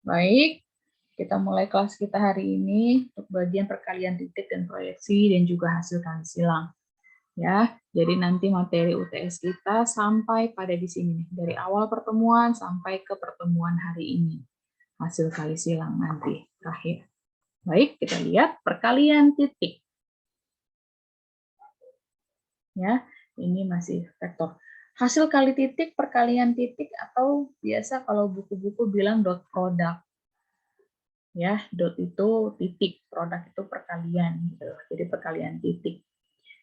Baik, kita mulai kelas kita hari ini untuk bagian perkalian titik dan proyeksi dan juga hasil kali silang. Ya, jadi nanti materi UTS kita sampai pada di sini nih, dari awal pertemuan sampai ke pertemuan hari ini. Hasil kali silang nanti terakhir. Baik, kita lihat perkalian titik. Ya, ini masih vektor. Hasil kali titik, perkalian titik, atau biasa kalau buku-buku bilang dot product. Ya, dot itu titik, produk itu perkalian gitu. Jadi perkalian titik.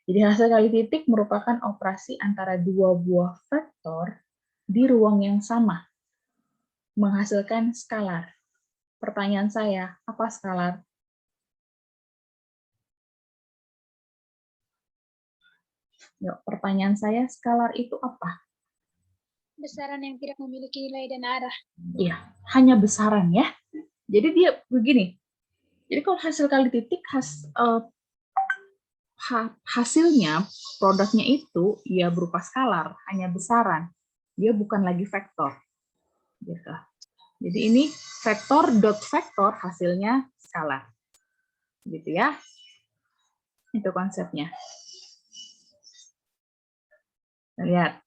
Jadi hasil kali titik merupakan operasi antara dua buah vektor di ruang yang sama menghasilkan skalar. Pertanyaan saya, apa skalar? Yuk, pertanyaan saya, skalar itu apa? Besaran yang tidak memiliki nilai dan arah. Iya, hanya besaran ya. Jadi dia begini. Jadi kalau hasil kali titik hasilnya, produknya itu ya berupa skalar, hanya besaran. Dia bukan lagi vektor. Gitu. Jadi ini vektor dot vektor hasilnya skalar. Gitu ya. Itu konsepnya. Lihat.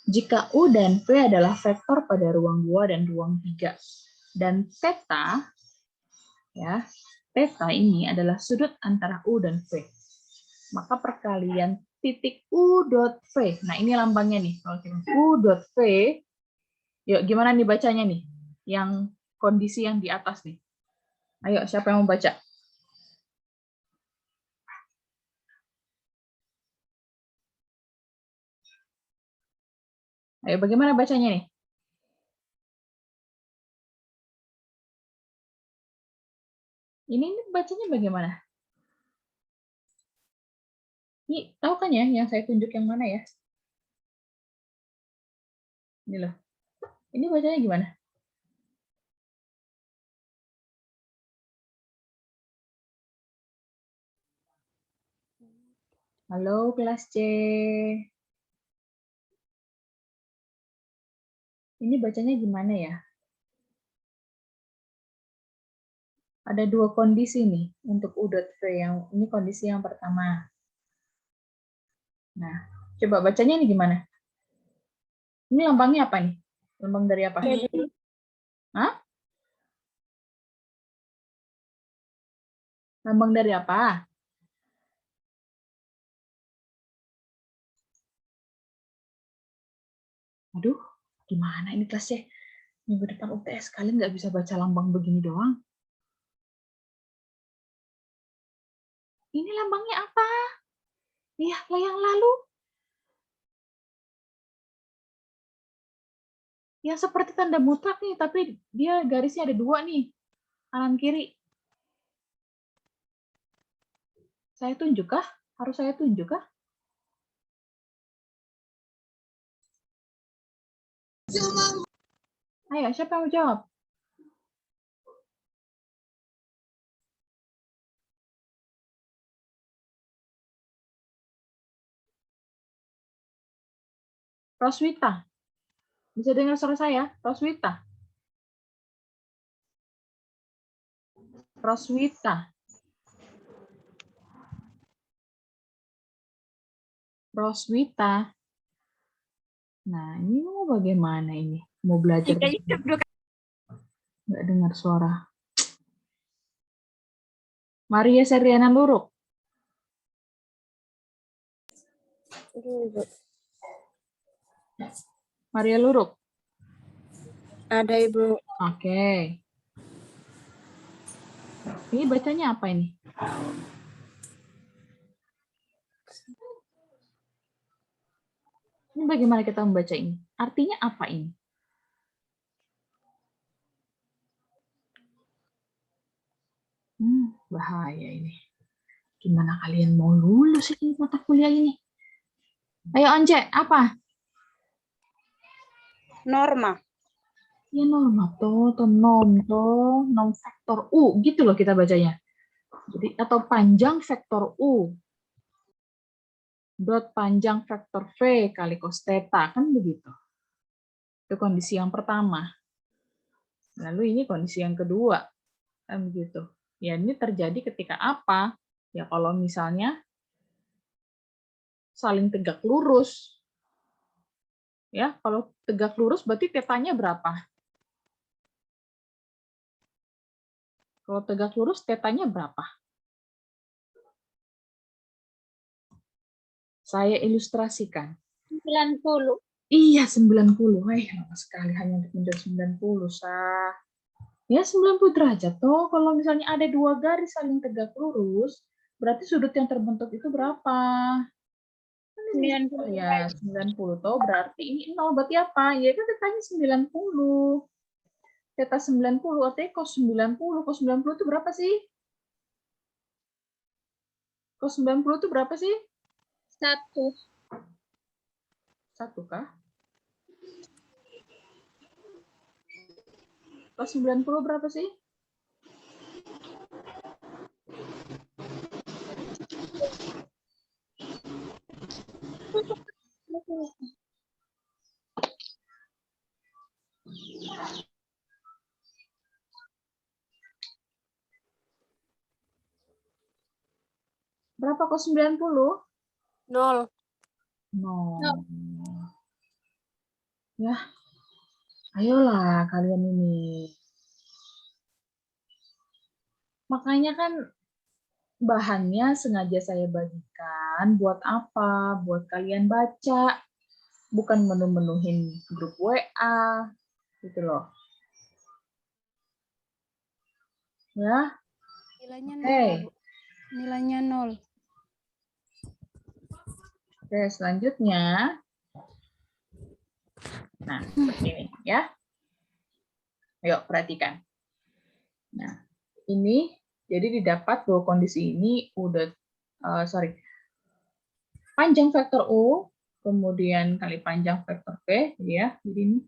Jika U dan V adalah vektor pada ruang 2 dan ruang 3 dan theta ya, theta ini adalah sudut antara U dan V. Maka perkalian titik U dot V. Nah, ini lambangnya nih. Kalau kita U dot V, yuk gimana nih bacanya nih? Yang kondisi yang di atas nih. Ayo, siapa yang mau baca? Ayo, bagaimana bacanya nih? Ini bacanya bagaimana? Ini tahu kan ya yang saya tunjuk yang mana ya? Ini loh. Ini bacanya gimana? Halo kelas C. Ini bacanya gimana ya? Ada dua kondisi nih untuk U dot V. Ini kondisi yang pertama. Nah, coba bacanya ini gimana? Ini lambangnya apa nih? Lambang dari apa? Hah? Lambang dari apa? Aduh, gimana ini kelasnya? Minggu depan UTS kalian nggak bisa baca lambang begini doang. Ini lambangnya apa? Ya, yang lalu. Yang seperti tanda mutlak nih, tapi dia garisnya ada dua nih. Kanan kiri. Saya tunjuk kah? Harus saya tunjuk kah? Ayo, siapa yang mau jawab? Roswita. Bisa dengar suara saya? Roswita. Roswita. Roswita. Nah, ini mau bagaimana ini? Mau belajar? Nggak dengar suara. Maria Seriana Luruk. Maria Luruk. Ada, Ibu. Oke. Ini bacanya apa ini? Ini bagaimana kita membaca ini? Artinya apa ini? Bahaya ini. Gimana kalian mau lulus ini mata kuliah ini? Ayo Once, apa? Norma. Ya norma toh, nom vektor U, gitu loh kita bacanya. Jadi atau panjang vektor U dot panjang vektor V kali cos theta, kan begitu. Itu kondisi yang pertama. Lalu ini kondisi yang kedua. Kan begitu. Ya, ini terjadi ketika apa? Ya, kalau misalnya saling tegak lurus. Ya, kalau tegak lurus berarti tetanya berapa? Kalau tegak lurus tetanya berapa? Saya ilustrasikan. 90. Iya, 90. Lama sekali hanya untuk menjadi 90. Sah. Ya, 90 derajat. Toh, kalau misalnya ada dua garis saling tegak lurus, berarti sudut yang terbentuk itu berapa? 90 Ya, 90. Toh, berarti ini 0. Berarti apa? Ya, kan tetanya 90. Theta 90, artinya cos 90. Cos 90 itu berapa sih? Cos 90 itu berapa sih? 1. 1 kah? Cos 90 berapa sih? Berapa cos 90? 0. 0. Ya, ayolah kalian ini. Makanya kan bahannya sengaja saya bagikan buat apa? Buat kalian baca. Bukan menu-menuhin grup WA. Gitu loh. Ya, Nilainya 0, oke. Bu. Nilainya 0. Oke, selanjutnya. Nah, seperti ini ya. Ayo, perhatikan. Nah, ini jadi didapat dua kondisi ini udah, panjang vektor U, kemudian kali panjang vektor P, ya. Jadi ini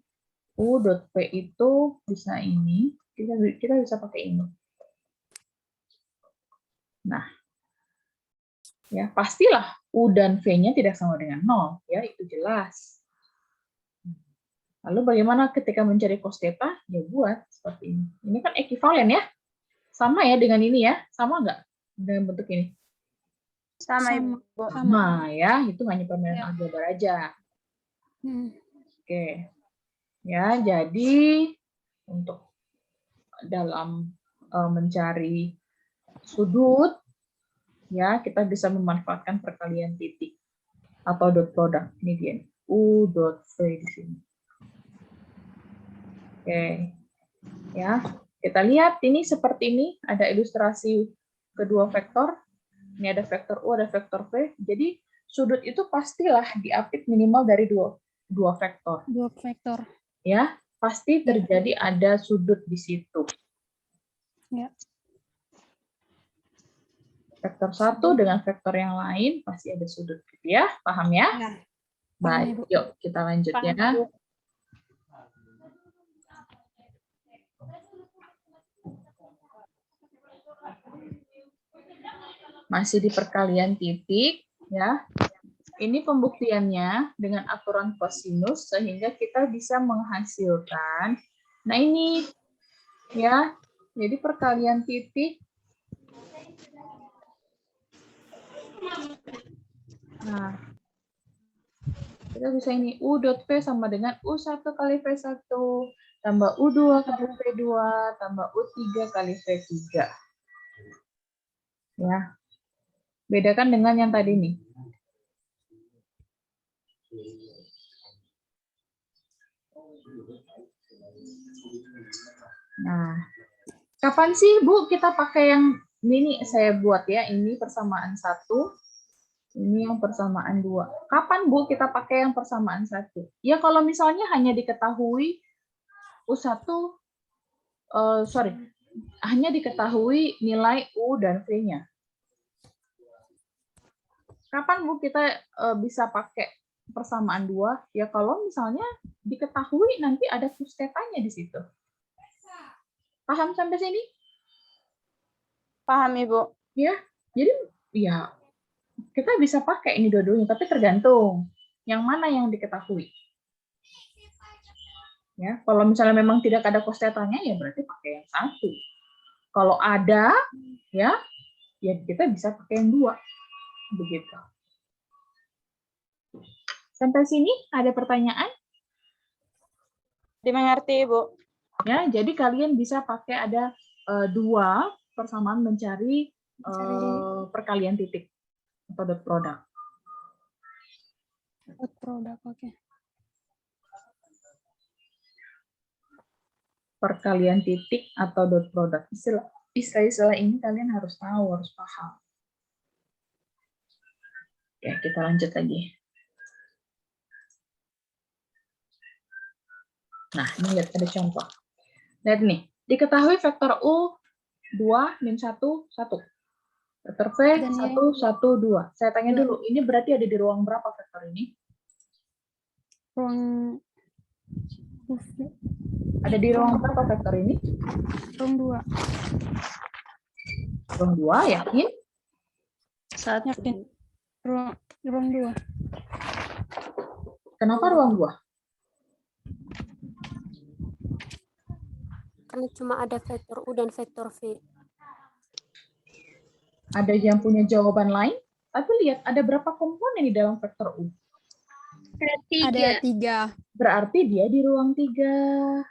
U dot P itu bisa ini, kita bisa pakai ini. Nah, ya pastilah U dan V-nya tidak sama dengan 0, ya itu jelas. Lalu bagaimana ketika mencari cos theta? Ya buat seperti ini. Ini kan ekivalen ya. Sama ya dengan ini ya? Sama nggak dengan bentuk ini? Sama, Sama. Ibu. Sama ya, itu hanya permainan Ya. aljabar aja. Hmm. Oke. Ya, jadi untuk dalam mencari sudut ya, kita bisa memanfaatkan perkalian titik atau dot product. Ini dia. U dot V di sini. Oke. Ya, kita lihat ini seperti ini, ada ilustrasi kedua vektor. Ini ada vektor U, ada vektor V. Jadi sudut itu pastilah diapit minimal dari dua vektor. 2 vektor. Ya, pasti terjadi ada sudut di situ. Ya. Vektor satu dengan vektor yang lain pasti ada sudut, gitu ya? Paham ya? Ya. Baik, Ibu. yuk kita lanjut Paham, ya. Bu. Masih di perkalian titik, ya. Ini pembuktiannya dengan aturan kosinus sehingga kita bisa menghasilkan. Nah ini, ya. Jadi perkalian titik. Nah, kita bisa ini U dot P sama dengan U1 kali V1 tambah U2 kali V2 tambah U3 kali V3. Ya. Bedakan dengan yang tadi nih. Nah, kapan sih Bu kita pakai yang ini saya buat ya, ini persamaan 1, ini yang persamaan 2. Kapan Bu kita pakai yang persamaan 1? Ya kalau misalnya hanya diketahui U1, hanya diketahui nilai U dan V-nya. Kapan Bu kita bisa pakai persamaan 2? Ya kalau misalnya diketahui nanti ada cos theta-nya di situ. Paham sampai sini? Paham, Ibu. Ya, jadi ya kita bisa pakai ini dua-duanya, tapi tergantung yang mana yang diketahui. Ya, kalau misalnya memang tidak ada cos tetanya, ya berarti pakai yang 1. Kalau ada, ya kita bisa pakai yang 2. Begitu. Sampai sini ada pertanyaan? Dimengerti, Ibu. Ya, jadi kalian bisa pakai ada 2 persamaan mencari perkalian titik atau dot product. Dot produk, oke. Perkalian titik atau dot product. Istilah-istilah ini kalian harus tahu, harus paham. Ya, kita lanjut lagi. Nah, ini lihat ada contoh. Lihat nih, diketahui vektor U 2, min 1, 1. Vektor V, Dan 1, 1, 2. Saya tanya dulu, ini berarti ada di ruang berapa vektor ini? Ruang Ada di ruang berapa vektor ini? ruang 2. Ruang 2, yakin? Yakin. Ruang 2. Kenapa ruang 2? Karena cuma ada vektor U dan vektor V. Ada yang punya jawaban lain? Tapi lihat, ada berapa komponen di dalam vektor U? Ada 3. Berarti dia di ruang 3.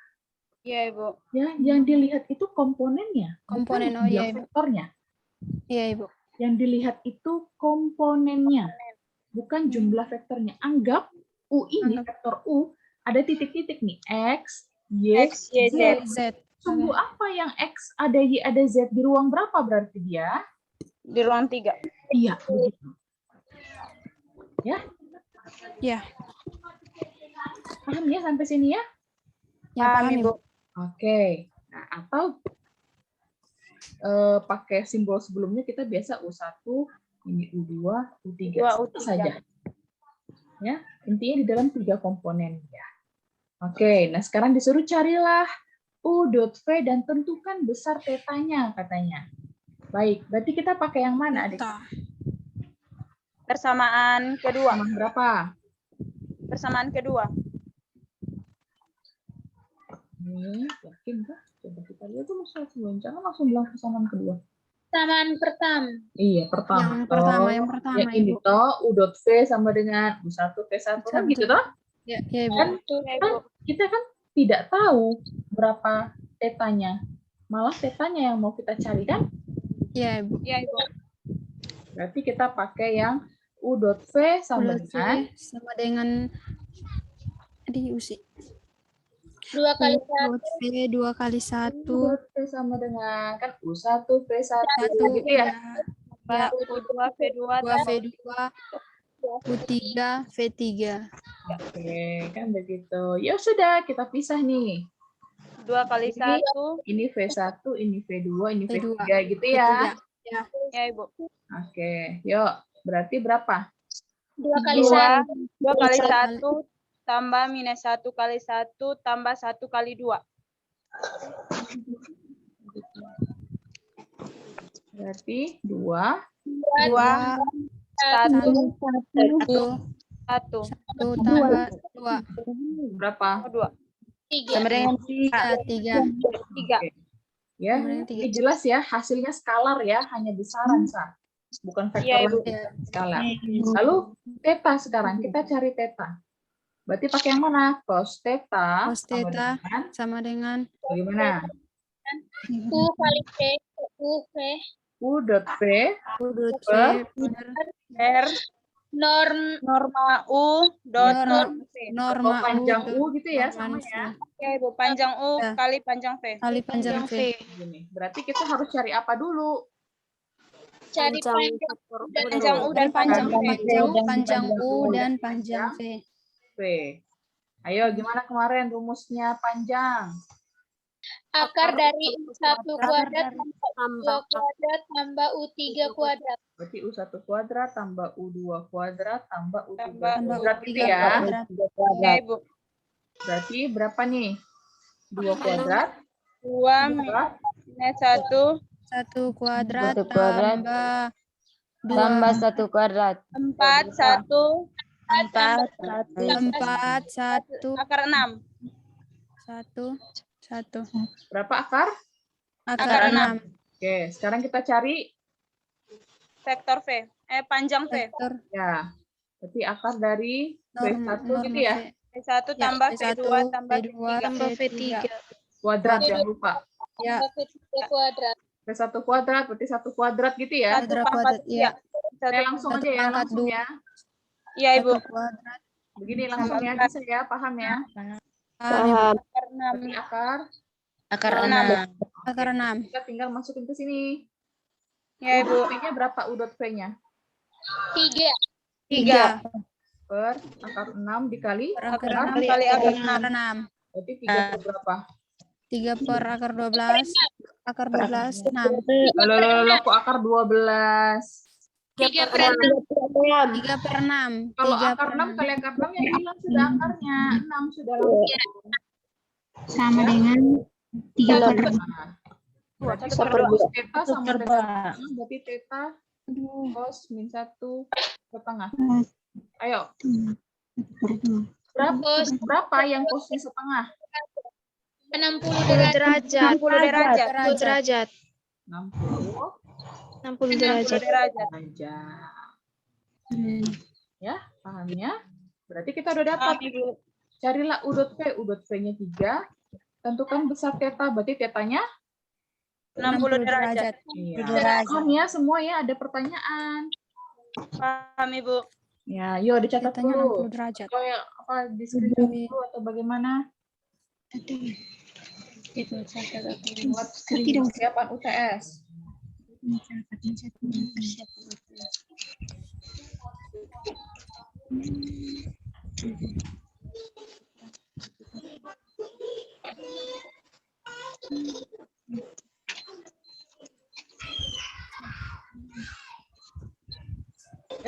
Iya, Ibu. Ya, yang dilihat itu komponennya, Komponen, bukan jumlah Ibu. vektornya. Iya, Ibu. Yang dilihat itu komponennya, bukan jumlah vektornya. Anggap U ini, vektor U, ada titik-titik nih, X, Y, X, Y, Z. Z. Sungguh apa yang X, ada Y, ada Z di ruang berapa berarti dia? Di ruang 3. Iya, begitu. Ya, Ya. paham ya sampai sini ya? Ya, paham, Ibu. Oke. Nah, atau pakai simbol sebelumnya kita biasa U1, ini U2, U3 U2, U3. saja. Ya, intinya di dalam 3 komponen ya. Oke, nah sekarang disuruh carilah U dot V dan tentukan besar tetanya katanya. Baik, berarti kita pakai yang mana, Adik? Persamaan kedua. Sama berapa? Persamaan kedua. Nih, yakin kah? Coba kita lihat dulu sebelum. Jangan langsung bilang persamaan kedua. Samaan pertama. Iya, pertama. Yang pertama, Yang ini Ibu. toh U dot V sama dengan U1 V1 kan gitu toh? Ya, Ibu. Kan Ya, Ibu. kita kan tidak tahu berapa tetanya. Malah tetanya yang mau kita cari kan? Ya, Ibu. Iya, Ibu. Berarti kita pakai yang U dot V sama Dot V dengan sama dengan diusi. 2 kali 1. Dot V 2 kali 1. U dot V sama dengan kan U1 V1 1 gitu ya. Ya. U2, V2, 2 V2 U3 V3. Oke, kan begitu. Ya sudah, kita pisah nih. 2 kali 1. Ini V1, ini V2, ini V2. V3 gitu ya. Ya. Ya, Ibu. Oke, yuk. Berarti berapa? 2 kali 2 1. 2 kali 1 tambah minus 1 kali 1 tambah 1 kali 2. Berarti 2. 2, 1, 1, 1 tambah 2. Berapa? 2. 3. Sama dengan 3. 3. Oke. Ya, Kemudian tiga. ini jelas ya, hasilnya skalar ya, hanya besaran, Sa. Bukan vektor Iya, Ibu. lagi, skalar. Lalu theta sekarang, kita cari theta. Berarti pakai yang mana? Cos theta Cos theta sama dengan bagaimana? U kali V. U V. U dot V U dot V R Norma U dot Norma- V. norma panjang U U gitu ya, norma sama ya. Ya, Ibu. Panjang U Ya. kali panjang V. kali panjang V. Gini. Berarti kita harus cari apa dulu? cari Panjang panjang vektor U Panjang U dan dan panjang V. Panjang U dan panjang V. V. Ayo, gimana kemarin rumusnya panjang? akar dari U1 kuadrat tambah tambah U2 kuadrat tambah U3 kuadrat. Berarti U1 kuadrat tambah U2 kuadrat tambah U3 Tambah kuadrat U3 gitu ya. kuadrat. Ya, Ibu. Berarti berapa nih? 2 kuadrat 2 minus 1 1 kuadrat Satu kuadrat. tambah 2. Tambah 1 kuadrat. 4 1 4, 4 1 akar 6. 1. Berapa akar? Akar 6. Oke, sekarang kita cari Vektor V. Panjang V. Vektor ya. Berarti akar dari V1 norma gitu ya. V. V1 Ya, tambah V1, V2 tambah V2, V3. Tambah V3. V3. Kuadrat jangan lupa. Ya, V3 kuadrat. V1 kuadrat berarti 1 kuadrat gitu ya. Satu kuadrat pangkat kuadrat. Ya, Oke, langsung satu aja ya, pangkat langsung 2. ya. Iya, Ibu. 1 kuadrat. Begini langsung ya, bisa ya, paham ya. Paham. Akar 6. Berarti akar Akar 6. 6. Akar 6. kita tinggal masukin ke sini. Ya, Ibu. V-nya berapa U.V nya? 3. 3. Per akar 6 dikali Per akar akar 6 kali akar akar 6. berarti 3 per berapa? 3 per akar 12. Akar 12, 6. Loh, kok akar 12? 3 per 6. 3 per 6. Kalau 3 akar per 6 kali akar 6 yang hilang sudah akarnya. 6 sudah langsung. Sama dengan 3 per Nah, berarti cos theta sama dengan berarti theta cos min 1 setengah. Ayo, berapa yang cosnya setengah? 60 derajat. 60 derajat. 60 derajat. 60 60 derajat. Derajat. derajat. Ya, pahamnya? Berarti kita udah dapat. Paham, Ibu. Carilah U.V. U.V-nya 3. Tentukan besar theta, berarti tetanya? 60 derajat. Iya. Paham ya semua ya, ada pertanyaan. Paham, Ibu. Ya, yuk dicatat Tetanya dulu. 60 derajat. Atau ya, apa di screenshot dulu atau bagaimana? Buat persiapan UTS.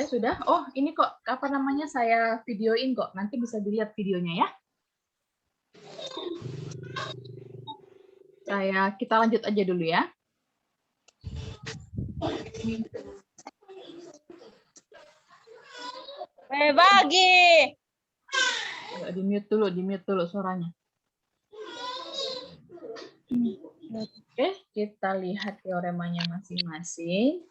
Sudah. Oh, ini kok apa namanya saya videoin kok. Nanti bisa dilihat videonya ya. Kita lanjut aja dulu ya. Bagi. Di-mute dulu suaranya. Oke, kita lihat teoremanya masing-masing.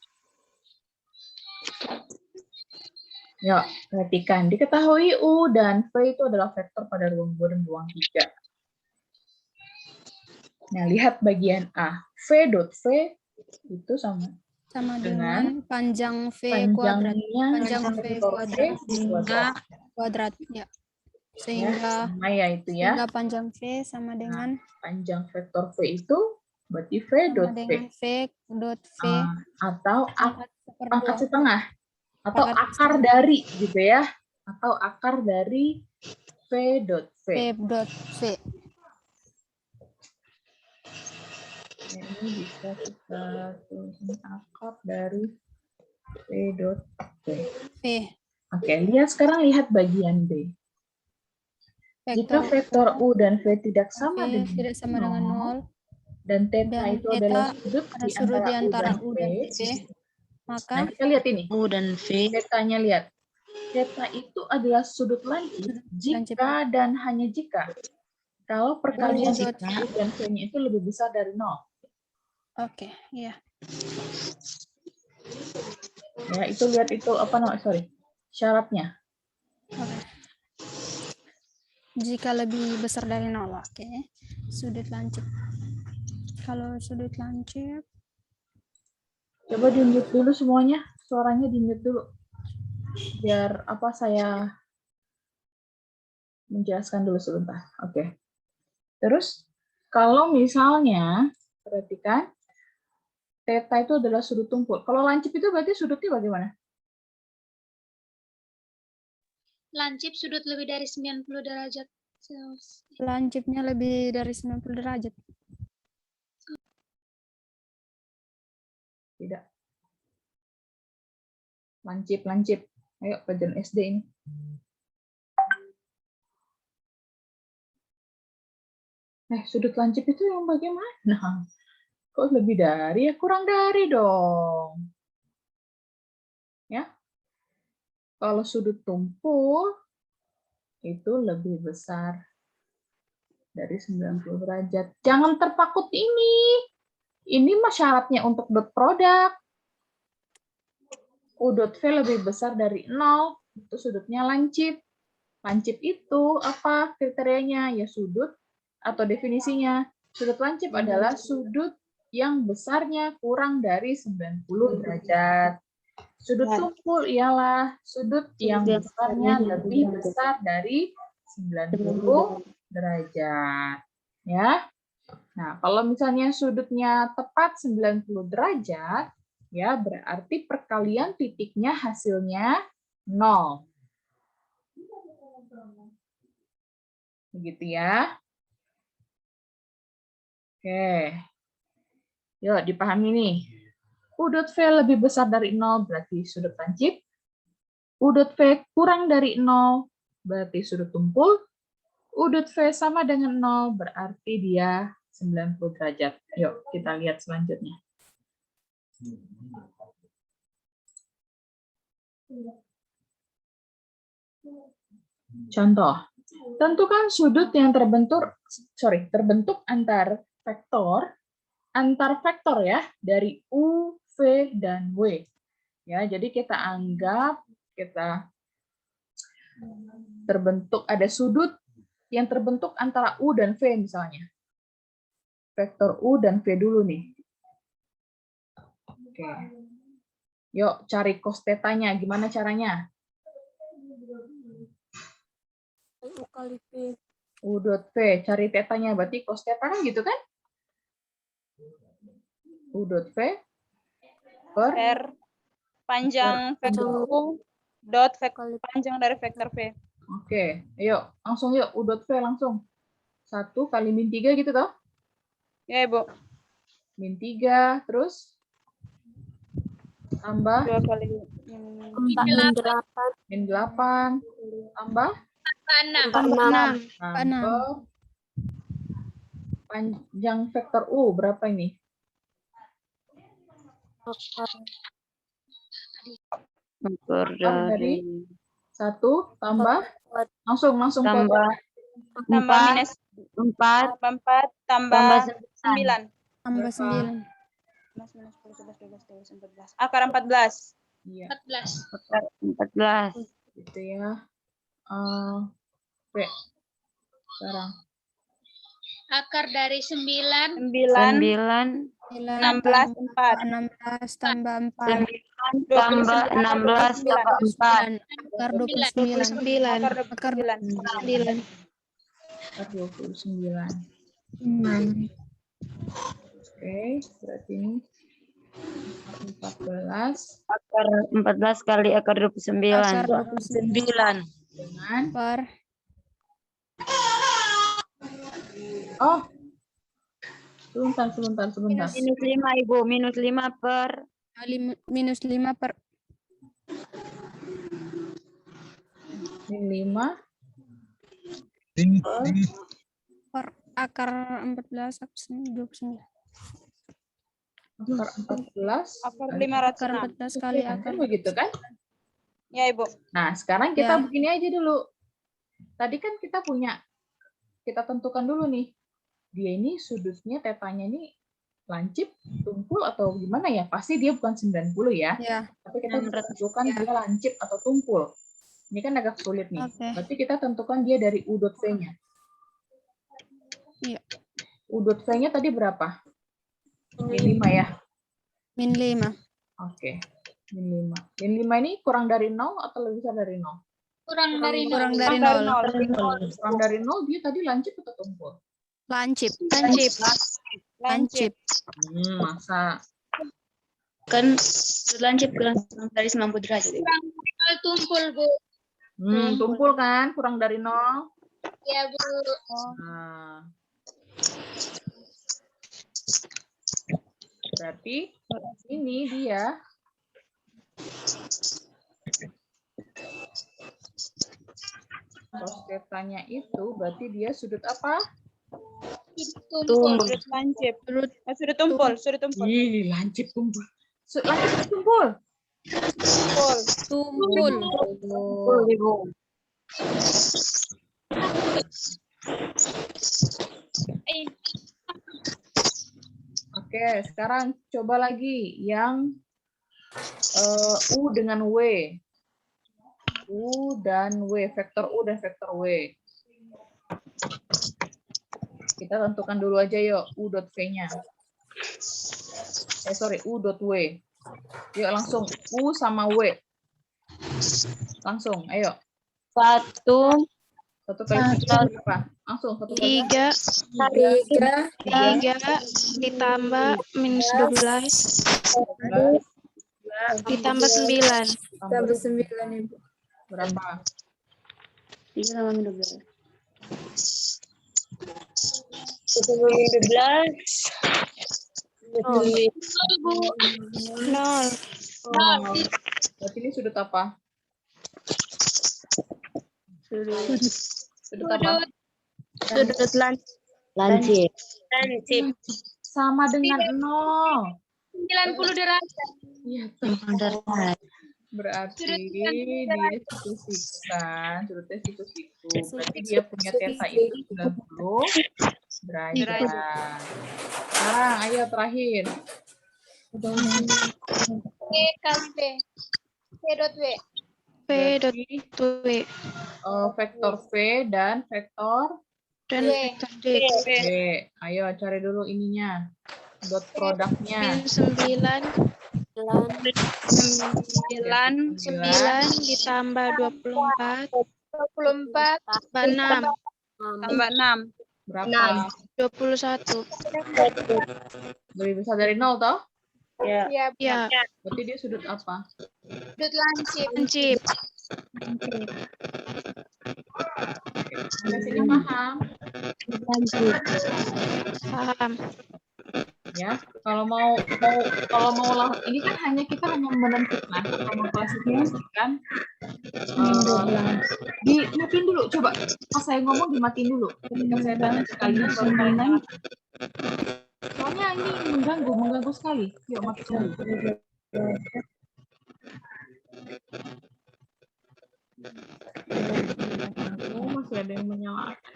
Yuk, perhatikan. Diketahui U dan V itu adalah vektor pada ruang 2 dan ruang 3. Nah, lihat bagian A. V dot V itu sama dengan panjang V kuadrat. panjangnya Panjang V kuadrat. Kuadrat, ya. Sehingga sama ya itu ya. sehingga panjang V sama dengan Panjang vektor V itu berarti V dot V. dengan V dot V Atau pangkat 1/2. setengah. Atau Pangkat akar dari gitu ya. Atau akar dari V dot V. V dot V. Ini bisa kita tulis akar dari V dot V. V. Oke, lihat bagian B. Jika vektor U dan V tidak sama V dengan tidak sama dengan 0 dan theta dan itu theta adalah sudut sudut di antara U dan V, Nah, maka kita lihat ini. U dan V. Tetanya lihat. Theta itu adalah sudut lancip jika dan hanya jika kalau perkalian U dan V-nya itu lebih besar dari 0. oke, ya. Ya, itu lihat itu apa namanya? Syaratnya. Oke. Jika lebih besar dari 0, oke. Sudut lancip. Kalau sudut lancip, Coba di-mute dulu semuanya. Suaranya di-mute dulu. Biar apa saya menjelaskan dulu sebentar. Oke. Terus, kalau misalnya, perhatikan, theta itu adalah sudut tumpul. Kalau lancip itu berarti sudutnya bagaimana? Lancip sudut lebih dari 90 derajat. lancipnya lebih dari 90 derajat. Tidak. Lancip. Ayo, pelajaran SD ini. Sudut lancip itu yang bagaimana? Kok lebih dari? Ya kurang dari dong. Ya. Kalau sudut tumpul, itu lebih besar dari 90 derajat. Jangan terpaku ini. Ini mah syaratnya untuk dot product. U dot V lebih besar dari 0, itu sudutnya lancip. Lancip itu apa kriterianya? Ya sudut atau definisinya. Sudut lancip adalah sudut yang besarnya kurang dari 90 derajat. Sudut tumpul ialah sudut yang besarnya lebih besar dari 90 derajat. Ya. Nah, kalau misalnya sudutnya tepat 90 derajat, ya berarti perkalian titiknya hasilnya 0. Begitu ya. Oke. Yuk, dipahami nih. U dot V lebih besar dari 0 berarti sudut lancip. U dot V kurang dari 0 berarti sudut tumpul. U dot V sama dengan 0 berarti dia 90 derajat. Yuk, kita lihat selanjutnya. Contoh, tentukan sudut yang terbentuk antar vektor ya dari U, V, dan W. Ya, jadi kita anggap kita terbentuk ada sudut yang terbentuk antara U dan V misalnya. Vektor U dan V dulu nih. Oke. Yuk cari cos θ-nya, gimana caranya? U dot V, cari θ-nya, berarti cos θ kan gitu kan? U dot V per panjang vektor U dot panjang dari vektor V. Oke, ayo langsung yuk U dot V langsung. 1 kali min 3 gitu toh? Ya, Ibu. Min 3, terus tambah 2 kali min 8, tambah 6. tambah panjang vektor U berapa ini? Dari 1 tambah langsung tambah minus 4 tambah 9. Tambah 9. Akar 14. Iya, 14. gitu ya. V sekarang Akar dari 9. 9 16 4. 16 tambah 4. Tambah 16 tambah 4. Akar 29. Akar 9. akar 29. Oke, berarti ini 14 Akar 14 kali akar 29. Akar 29. dengan Per sebentar. Minus 5, Ibu. Minus 5 per minus 5 per min 5 per akar 14 29. akar 14 Akar kali 506. 14 kali akar. begitu kan? Ya, Ibu. Nah, sekarang kita Ya. begini aja dulu. Tadi kan kita tentukan dulu nih. Dia ini sudutnya tetanya ini lancip, tumpul atau gimana ya? Pasti dia bukan 90 ya. Ya. Tapi kita bisa tentukan Ya. dia lancip atau tumpul. Ini kan agak sulit nih. Oke. Berarti kita tentukan dia dari U dot V-nya. Iya. U dot V-nya tadi berapa? Min 5 ya? Min 5. Oke. Min 5. Min 5 ini kurang dari 0 atau lebih besar dari 0? Kurang dari 0. Kurang dari 0. Kurang dari 0 dia tadi lancip atau tumpul? Lancip. Lancip. Masa kan lancip kurang dari 90 derajat. Kurang tumpul, Bu. tumpul kan? Kurang dari 0. Ya, Bu. Nah. Berarti ini dia cos θ-nya itu berarti dia sudut apa? Tumpul. Sudut lancip. Sudut tumpul. Ih, lancip tumpul. Lancip tumpul. Tumpul. Oh. Oke, sekarang coba lagi yang U dengan W. U dan W, vektor U dan vektor W. Kita tentukan dulu aja yuk, U dot V-nya. U dot W. Yuk langsung, U sama W. Langsung, ayo. 1, 1 kali 3 berapa? Langsung, 1 kali 3 ditambah minus 12 ditambah 9. tambah 9. Berapa? 3 tambah 12. 12. 0. Berarti ini sudut apa? Sudut apa? Sudut Lancip. Sama dengan 0. 90 derajat. Iya, Derajat. berarti dia siku-siku kan, sudutnya siku-siku. Berarti dia punya theta itu 90 derajat. Sekarang ayo terakhir. V kali V. V dot W. V dot W Vektor V dan vektor dan vektor D. V. Ayo cari dulu ininya. Dot produknya. Minus 9 ditambah 24 24 tambah 6 Tambah 6. Berapa? 21. Lebih besar dari 0 toh? ya Ya, Berarti dia sudut apa? sudut lancip. lancip. Sampai sini paham? Paham. Ya, kalau mau ini kan kita hanya menentukan atau mengklasifikasikan. Dimatiin dulu, coba. Pas saya ngomong dimatiin dulu. Ketika saya tanya ke kalian, baru kalian nyalakan. Soalnya ini mengganggu sekali. Yuk, matiin dulu. Oh, masih ada yang menyalakan.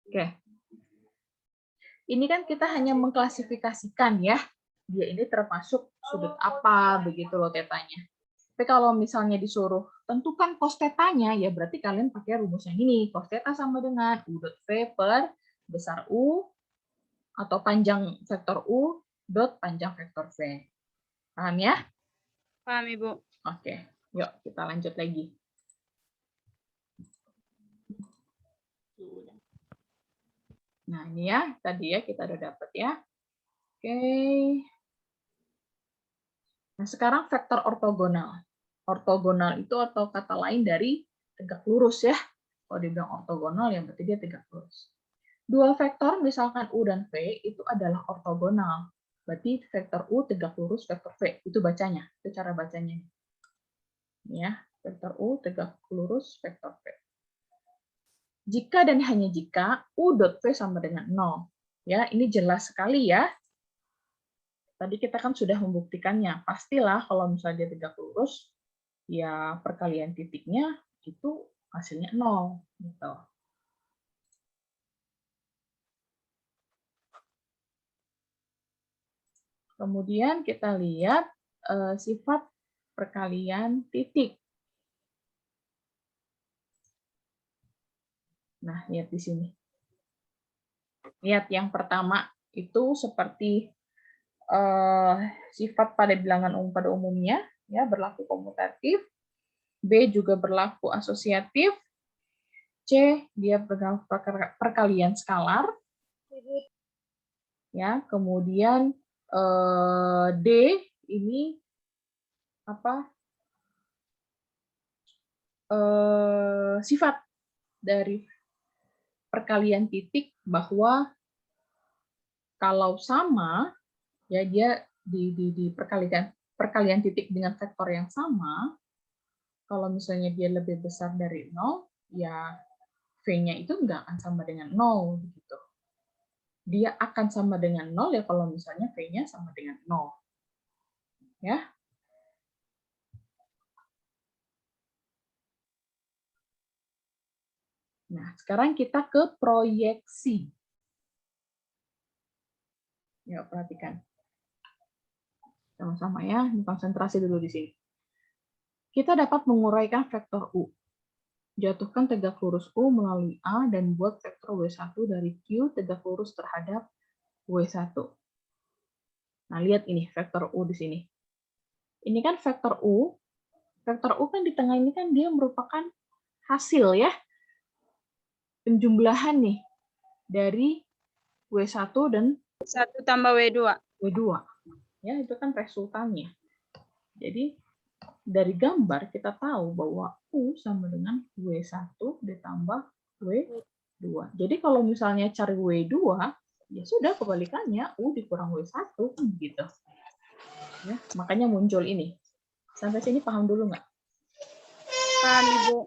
Oke. Ini kan kita hanya mengklasifikasikan ya. Dia ini termasuk sudut apa, begitu loh tetanya. Tapi kalau misalnya disuruh tentukan cos tetanya, ya berarti kalian pakai rumus yang ini. Cos teta sama dengan U dot V per besar U atau panjang vektor U dot panjang vektor V. Paham ya? Paham, Ibu. Oke, yuk kita lanjut lagi. Nah, ini ya, tadi ya kita udah dapat ya. Oke. Nah, sekarang vektor ortogonal. Ortogonal itu atau kata lain dari tegak lurus ya. Kalau dibilang ortogonal ya berarti dia tegak lurus. Dua vektor misalkan U dan V itu adalah ortogonal. Berarti vektor U tegak lurus vektor V. Itu bacanya, itu cara bacanya. Ya, vektor U tegak lurus vektor V. Jika dan hanya jika U dot V sama dengan 0. Ya, ini jelas sekali ya. Tadi kita kan sudah membuktikannya. Pastilah kalau misalnya dia tegak lurus, ya perkalian titiknya itu hasilnya 0. Gitu. Kemudian kita lihat sifat perkalian titik. Nah, lihat di sini. Lihat yang pertama itu seperti sifat pada bilangan umum pada umumnya, ya berlaku komutatif. B juga berlaku asosiatif. C dia berlaku perkalian skalar. Ya, kemudian D ini apa? Sifat dari perkalian titik bahwa kalau sama ya dia di perkalian titik dengan vektor yang sama, kalau misalnya dia lebih besar dari 0, ya V-nya itu nggak akan sama dengan 0 gitu. Dia akan sama dengan 0 ya kalau misalnya V-nya sama dengan 0. Ya. Nah, sekarang kita ke proyeksi. Ya, perhatikan. Sama-sama ya, konsentrasi dulu di sini. Kita dapat menguraikan vektor U. Jatuhkan tegak lurus U melalui A dan buat vektor W1 dari Q tegak lurus terhadap W1. Nah, lihat ini vektor U di sini. Ini kan vektor U. Vektor U kan di tengah ini kan dia merupakan hasil ya. Penjumlahan nih dari W1 dan 1 tambah W2. W2. Ya, itu kan resultannya. Jadi dari gambar kita tahu bahwa U sama dengan W1 ditambah W2. Jadi kalau misalnya cari W2, ya sudah kebalikannya, U dikurang W1, gitu. Ya, makanya muncul ini. Sampai sini paham dulu nggak? Paham, Ibu.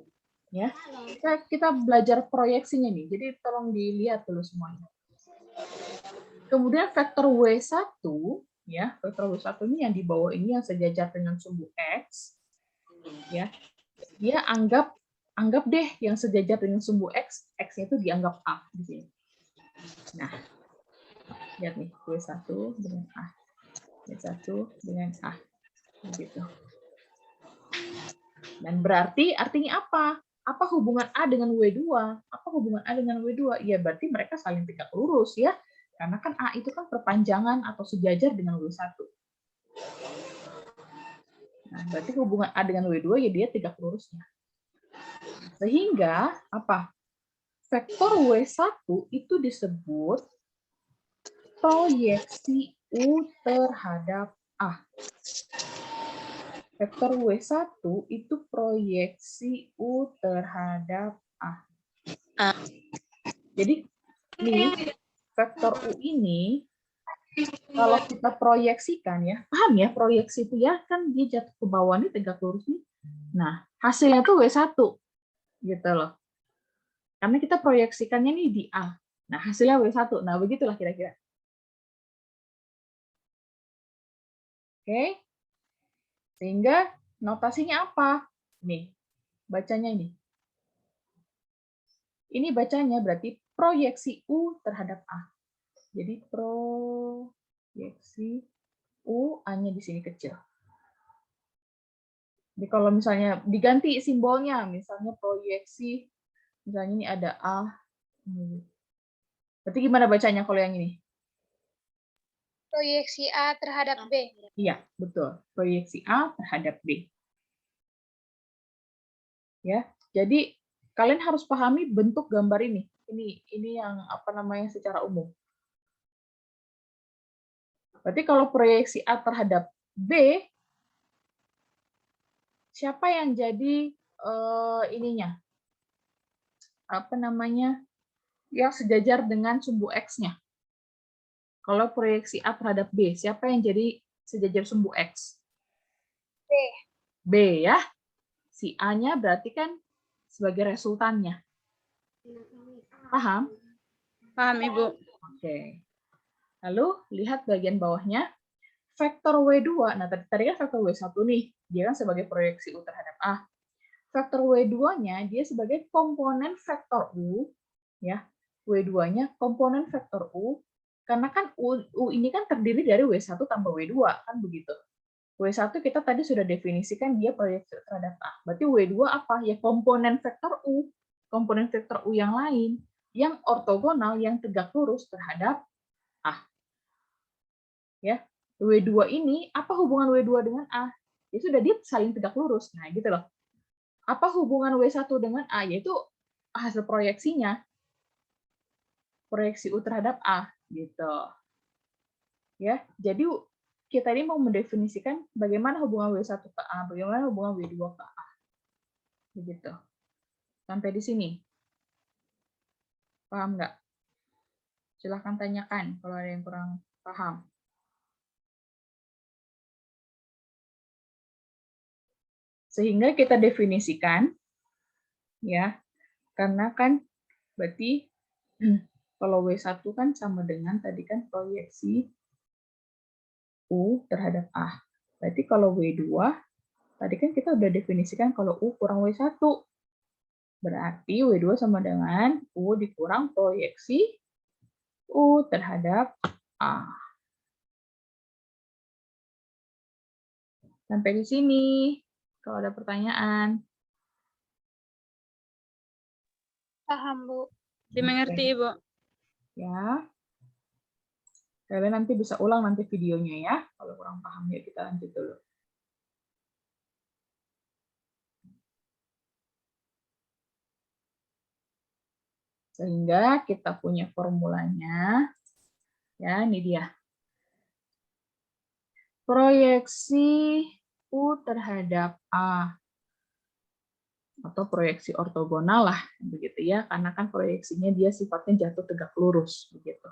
Ya, kita belajar proyeksinya nih, jadi tolong dilihat dulu semuanya. Kemudian vektor W1, ya, vektor W1 ini yang di bawah ini yang sejajar dengan sumbu X, ya, dia anggap deh yang sejajar dengan sumbu X, X-nya itu dianggap A di sini. Nah, lihat nih, W1 dengan A, W1 dengan A, begitu. Dan berarti artinya apa? Apa hubungan A dengan W2? Apa hubungan A dengan W2? Ya berarti mereka saling tegak lurus ya. Karena kan A itu kan perpanjangan atau sejajar dengan W1. Nah, berarti hubungan A dengan W2 ya dia tegak lurusnya. Sehingga apa? Vektor W1 itu disebut proyeksi U terhadap A. Vektor W1 itu proyeksi U terhadap A. Jadi nih, vektor U ini kalau kita proyeksikan ya, paham ya proyeksi itu ya, kan dia jatuh ke bawah nih tegak lurus nih. Nah, hasilnya tuh W1 gitu loh. Karena kita proyeksikannya nih di A. Nah, hasilnya W1. Nah, begitulah kira-kira. Oke. Sehingga notasinya apa? Nih, bacanya ini. Ini bacanya berarti proyeksi U terhadap A. Jadi proyeksi U, A-nya di sini kecil. Jadi kalau misalnya diganti simbolnya, misalnya proyeksi, misalnya ini ada A. Berarti gimana bacanya kalau yang ini? Proyeksi A terhadap B. Iya, betul. Proyeksi A terhadap B. Ya, jadi kalian harus pahami bentuk gambar ini. Ini yang apa namanya secara umum. Berarti kalau proyeksi A terhadap B, siapa yang jadi ininya? Apa namanya? Yang sejajar dengan sumbu X-nya. Kalau proyeksi A terhadap B, siapa yang jadi sejajar sumbu X? B. B ya. Si A-nya berarti kan sebagai resultannya. Paham? Paham, Ibu. Oke. Lalu lihat bagian bawahnya. Vektor W2, nah tadi kan vektor W1 nih, dia kan sebagai proyeksi U terhadap A. Vektor W2-nya dia sebagai komponen vektor U, ya. W2-nya komponen vektor U, karena kan U ini kan terdiri dari W1 tambah W2, kan begitu. W1 kita tadi sudah definisikan dia proyeksi terhadap A. Berarti W2 apa? Ya komponen vektor U. Komponen vektor U yang lain, yang ortogonal, yang tegak lurus terhadap A. Ya, W2 ini, apa hubungan W2 dengan A? Ya sudah, dia saling tegak lurus. Nah, gitu loh. Apa hubungan W1 dengan A? Yaitu hasil proyeksinya. Proyeksi U terhadap A. Gitu. Ya, jadi kita ini mau mendefinisikan bagaimana hubungan W1 ke A, bagaimana hubungan W2 ke A. Begitu. Sampai di sini. Paham nggak? Silahkan tanyakan kalau ada yang kurang paham. Sehingga kita definisikan, ya, karena kan berarti kalau W1 kan sama dengan tadi kan proyeksi U terhadap A. Berarti kalau W2, tadi kan kita udah definisikan kalau U kurang W1. Berarti W2 sama dengan U dikurang proyeksi U terhadap A. Sampai di sini. Kalau ada pertanyaan. Paham, Bu. Dimengerti, Ibu. Ya. Kalian nanti bisa ulang nanti videonya ya. Kalau kurang paham ya kita lanjut dulu. Sehingga kita punya formulanya. Ya, ini dia. Proyeksi U terhadap A. Atau proyeksi ortogonal lah, begitu ya. Karena kan proyeksinya dia sifatnya jatuh tegak lurus, begitu.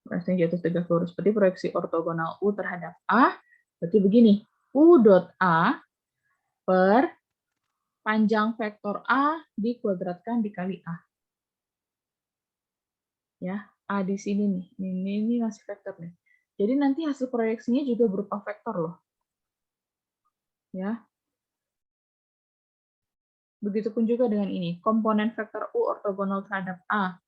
Proyeksinya jatuh tegak lurus. Berarti proyeksi ortogonal U terhadap A, berarti begini. U dot A per panjang vektor A dikuadratkan dikali A. Ya, A di sini nih. Ini masih vektor nih. Jadi nanti hasil proyeksinya juga berupa vektor loh. Ya. Begitupun juga dengan ini, komponen vektor U ortogonal terhadap A.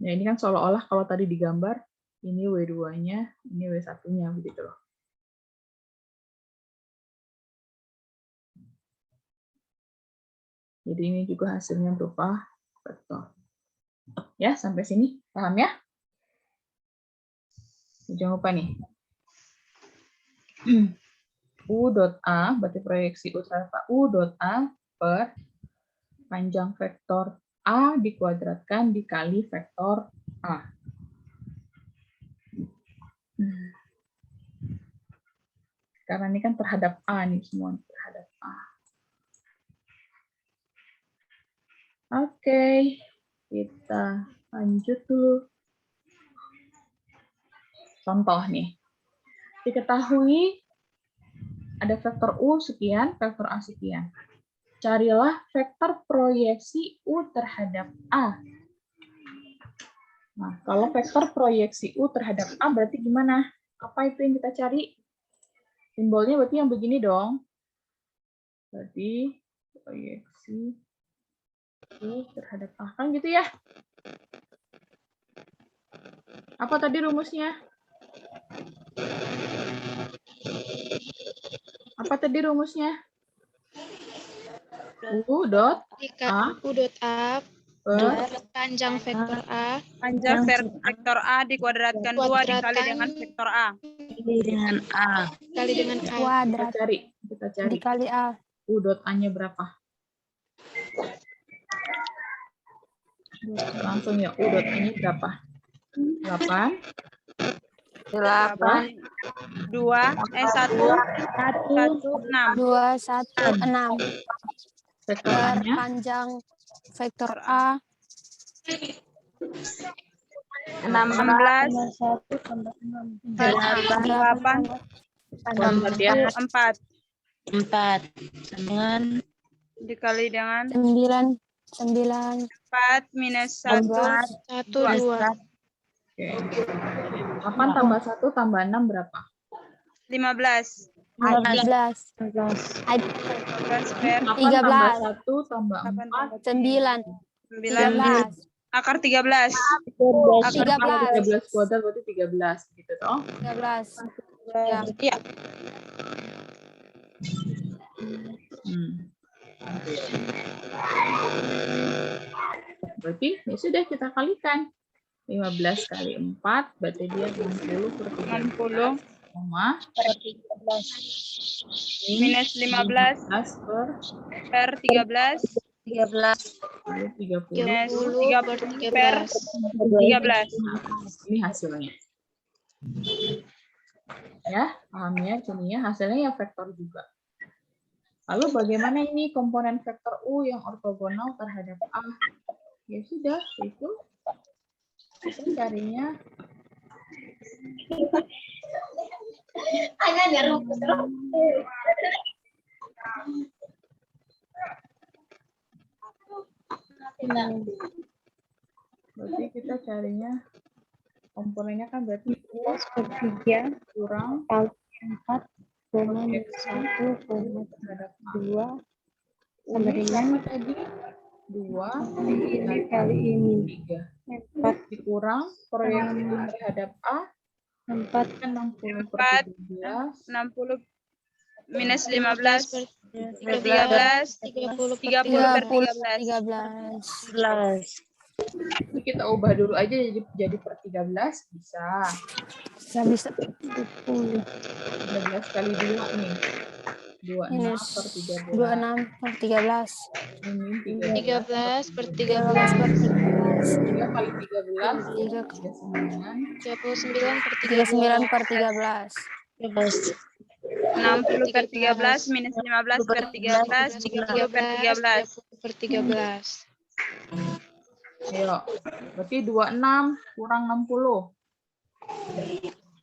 Nah, ini kan seolah-olah kalau tadi digambar, ini W2-nya, ini W1-nya, begitu loh. Jadi ini juga hasilnya berupa vektor. Ya, sampai sini. Paham ya? Jangan lupa nih. U dot A, berarti proyeksi U terhadap U dot A per panjang vektor A dikuadratkan dikali vektor A. Karena ini kan terhadap A nih semua, terhadap A. Oke, kita lanjut dulu. Contoh nih. Diketahui ada vektor U sekian, vektor A sekian. Carilah vektor proyeksi U terhadap A. Nah, kalau vektor proyeksi U terhadap A berarti gimana? Apa itu yang kita cari? Simbolnya berarti yang begini dong. Berarti proyeksi U terhadap A. Kan gitu ya? Apa tadi rumusnya? Apa tadi rumusnya? U dot A U dot A per panjang vektor A Panjang vektor A dikuadratkan 2 dikali dengan vektor A. Ini dengan A. kali dengan A. Kuadrat kita cari. dikali A. U dot A-nya berapa? Langsung ya, U dot A-nya berapa? 8. 2, 1, 6. 2, 1, 6. Vektor Per A-nya panjang vektor A 16, 8, Empat ya. 4 4 dengan dikali dengan 9 4 minus 1, 1, 2. Oke. 8 tambah 1 tambah 6 berapa? 15. 15 15 per 8 13. tambah 1 tambah 4. 9 9. Akar 13. Akar 13 13 kuadrat berarti 13. Gitu toh. 13 ya. Iya. Berarti ya sudah kita kalikan. 15 kali 4 berarti dia 60 per 60 koma minus 15 per 13 30 minus 30 per 30 per 13. ini hasilnya ya, paham ya? Jadinya hasilnya ya vektor juga. Lalu bagaimana ini komponen vektor U yang ortogonal terhadap A? Ya sudah, itu kita carinya berarti kita carinya komponennya kan berarti U kurang 4, 1, terhadap 2 sama dengan tadi 2 ini kali ini 3 dikurang proyeksi terhadap A 4 60 per 4, 13. 60 minus 15, 13, 30 per 30 per 13. 11. Ini kita ubah dulu aja jadi per 13 bisa. Saya bisa 20. 13 kali 2 nih. 26 Minus per 13. 26 per 13. Ini 13 per 13 per 13. 3 kali 13, 3 39. 39 per 39 per 13. 13. 60 per 13 minus 15 per 13, 30 per 13. 30 per 13. Ayo, berarti 26 kurang 60.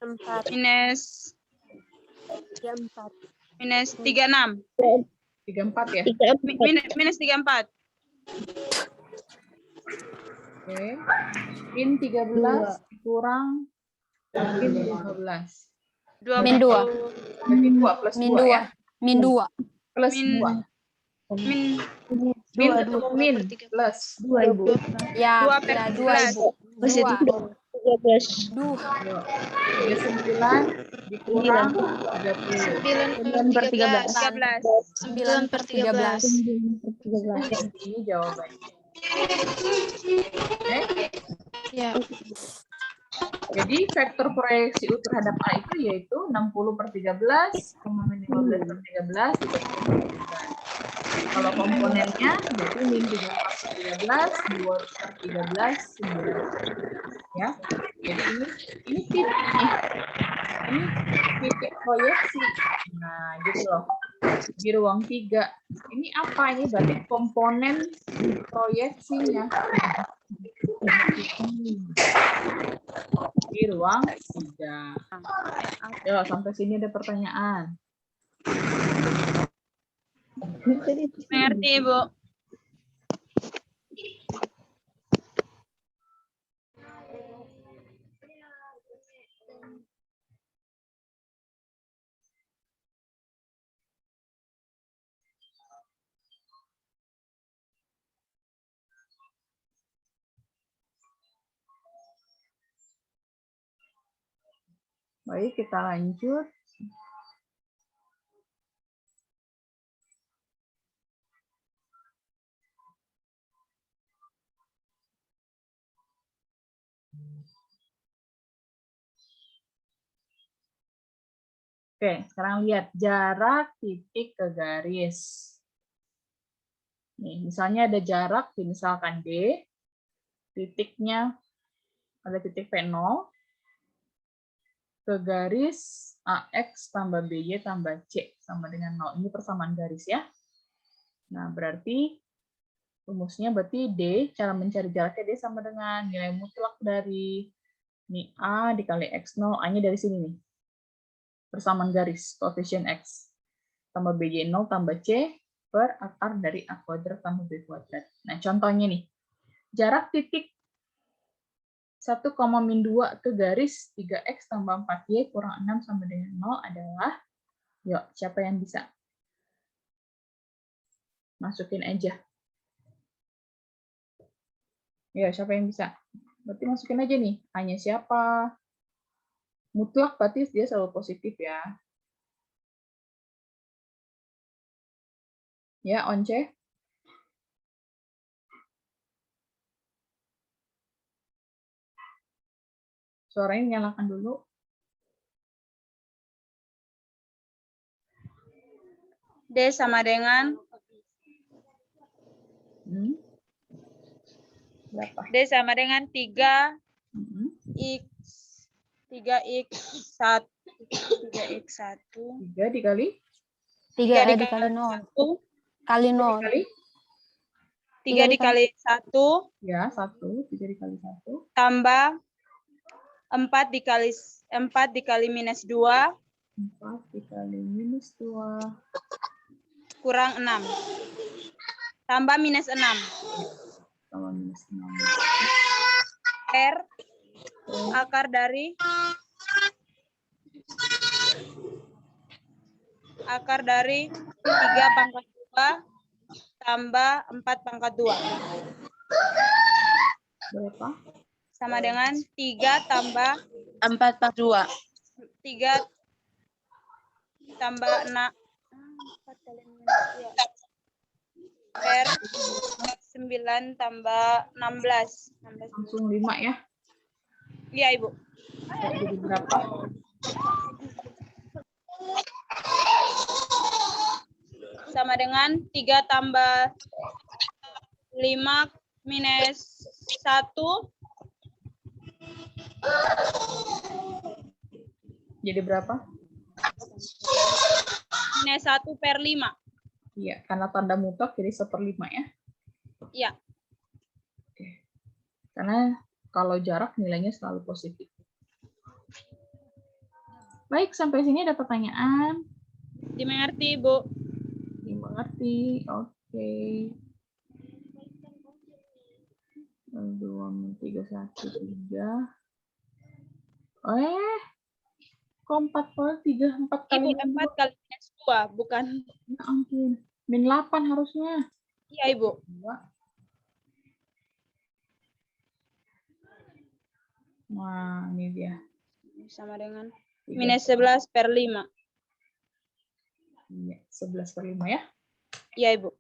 4. Minus 4. minus 36. 34 ya? Minus 34. Oke. Min 13 kurang min 15. Min 2. Berarti 2 plus Min 2 ya? 2. Min 2. Plus Min 2. min Min ketemu min plus 2, Ibu. Ya, 2 per ya 2 13. Ibu. 2. 13. 39 dikurang 30. 9 per 13. 13. 9 per 13. Ini jawabannya. Oke. Ya. Jadi vektor proyeksi U terhadap A itu yaitu 60 per 13, min 15 per 13 dikali 13. Kalau komponennya berarti min 34 per 13, 2 per 13, 9. Ya. Jadi ini titik nih. Ini titik proyeksi. Nah, gitu loh. Di ruang 3. Ini apa ini? Berarti komponen proyeksinya. Di ruang 3. Yo, sampai sini ada pertanyaan. Mengerti, Ibu? Baik, kita lanjut. Oke, sekarang lihat jarak titik ke garis. Nih, misalnya ada jarak, misalkan D, titiknya ada titik P0, ke garis AX tambah BY tambah C sama dengan 0. Ini persamaan garis ya. Nah, berarti rumusnya berarti D, cara mencari jaraknya D sama dengan nilai mutlak dari ini A dikali X0, A-nya dari sini nih. Persamaan garis, koefisien X. Tambah BY 0 tambah C per akar dari A kuadrat tambah B kuadrat. Nah, contohnya nih. Jarak titik 1,-2 ke garis 3X tambah 4Y kurang 6 sama dengan 0 adalah, yuk, siapa yang bisa? Masukin aja. Ya, siapa yang bisa? Berarti masukin aja nih. A-nya siapa? Mutlak berarti dia selalu positif ya. Ya, Once. Suaranya nyalakan dulu. D sama dengan Berapa? D sama dengan 3 Hmm. X 3X1 3 dikali 3 dikali dikali 0. 1 Kali 0. dikali 3 dikali 1 ya 1, 3 dikali 1 tambah 4 dikali minus 2 4 dikali minus 2 kurang 6 tambah minus 6 sama minus 6 R akar dari 3 pangkat 2 tambah 4 pangkat 2 berapa? sama dengan 3 tambah 4/2. 3 tambah 6. 4 kali minus 2. Per 9 tambah 16. Langsung 5 ya. Iya, Ibu. Jadi berapa? Sama dengan 3 tambah 5 minus 1. Jadi berapa? Minus 1 per 5. Iya, karena tanda mutlak jadi 1/5 ya. Iya. Oke. Karena kalau jarak nilainya selalu positif. Baik, sampai sini ada pertanyaan? Dimengerti, Ibu. Dimengerti. Oke. 2, 3, 1, 3. Kok 4 kali 3, 4 Ibu, kali 4 kali minus 2, bukan. Ya ampun. Min 8 harusnya. Iya, Ibu. 2. Nah, ini dia. Sama dengan 3. minus 11 per 5. Iya, 11/5 ya. Iya, Ibu.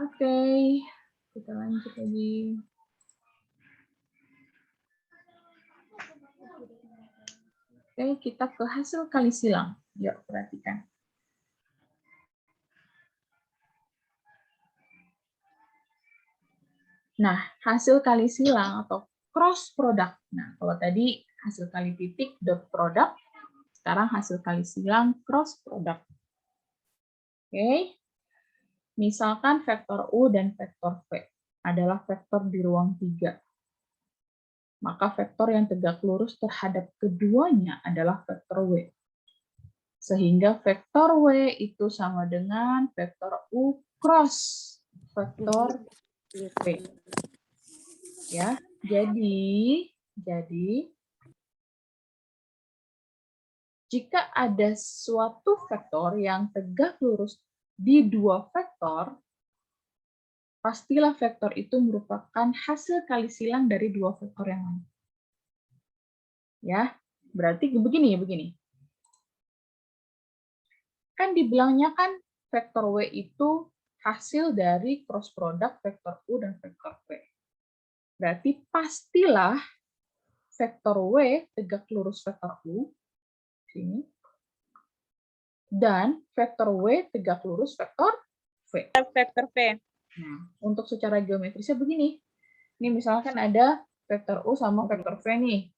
Oke. Kita lanjut lagi. Oke, kita ke hasil kali silang. Yuk, perhatikan. Nah, hasil kali silang atau cross product. Nah, kalau tadi hasil kali titik dot product, sekarang hasil kali silang cross product. Oke. Misalkan vektor U dan vektor V adalah vektor di ruang 3. Maka vektor yang tegak lurus terhadap keduanya adalah vektor W. Sehingga vektor W itu sama dengan vektor U cross vektor V. Ya, jadi jika ada suatu vektor yang tegak lurus di dua vektor, pastilah vektor itu merupakan hasil kali silang dari dua vektor yang lain. Ya, berarti begini. Kan dibilangnya kan vektor W itu hasil dari cross product vektor U dan vektor V. Berarti pastilah vektor W tegak lurus vektor U sini dan vektor W tegak lurus vektor V. Vektor V. Nah, untuk secara geometrisnya begini. Ini misalkan ada vektor U sama vektor V nih.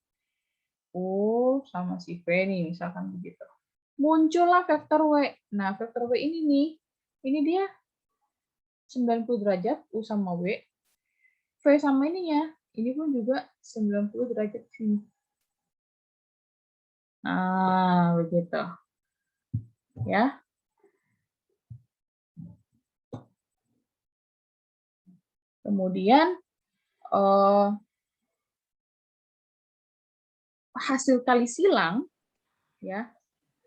U sama si V nih, misalkan begitu. Muncullah vektor W. Nah, vektor W ini nih, ini dia 90 derajat U sama W. V sama ininya, ini pun juga 90 derajat sini. Nah, begitu. Ya. Kemudian hasil kali silang ya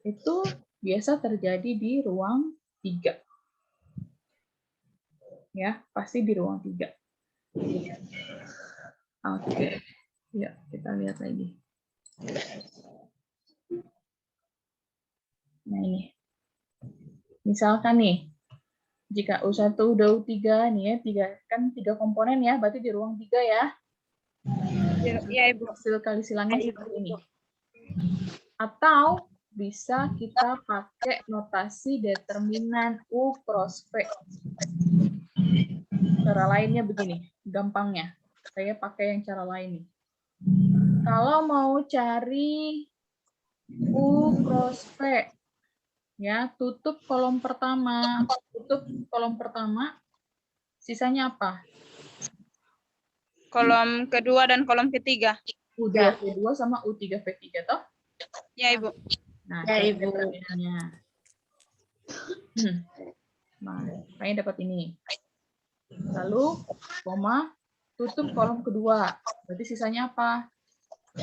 itu biasa terjadi di ruang 3. Ya, pasti di ruang 3. Oke. Ya, kita lihat lagi. Nah, ini. Misalkan nih, jika U1 udah U3 nih ya, 3 komponen ya, berarti di ruang 3 ya. Iya, Ibu. Hasil kali silangnya seperti ini. Atau bisa kita pakai notasi determinan U cross V. Cara lainnya begini, gampangnya. Saya pakai yang cara lain nih. Kalau mau cari U cross V, ya tutup kolom pertama, sisanya apa? Kolom kedua dan kolom ketiga. U2V2 sama U3V3 toh? Ya, Ibu. Nah, Ya, cari Ibu. determinannya. Nah, kayaknya dapat ini. Lalu, koma, tutup kolom kedua. Berarti sisanya apa?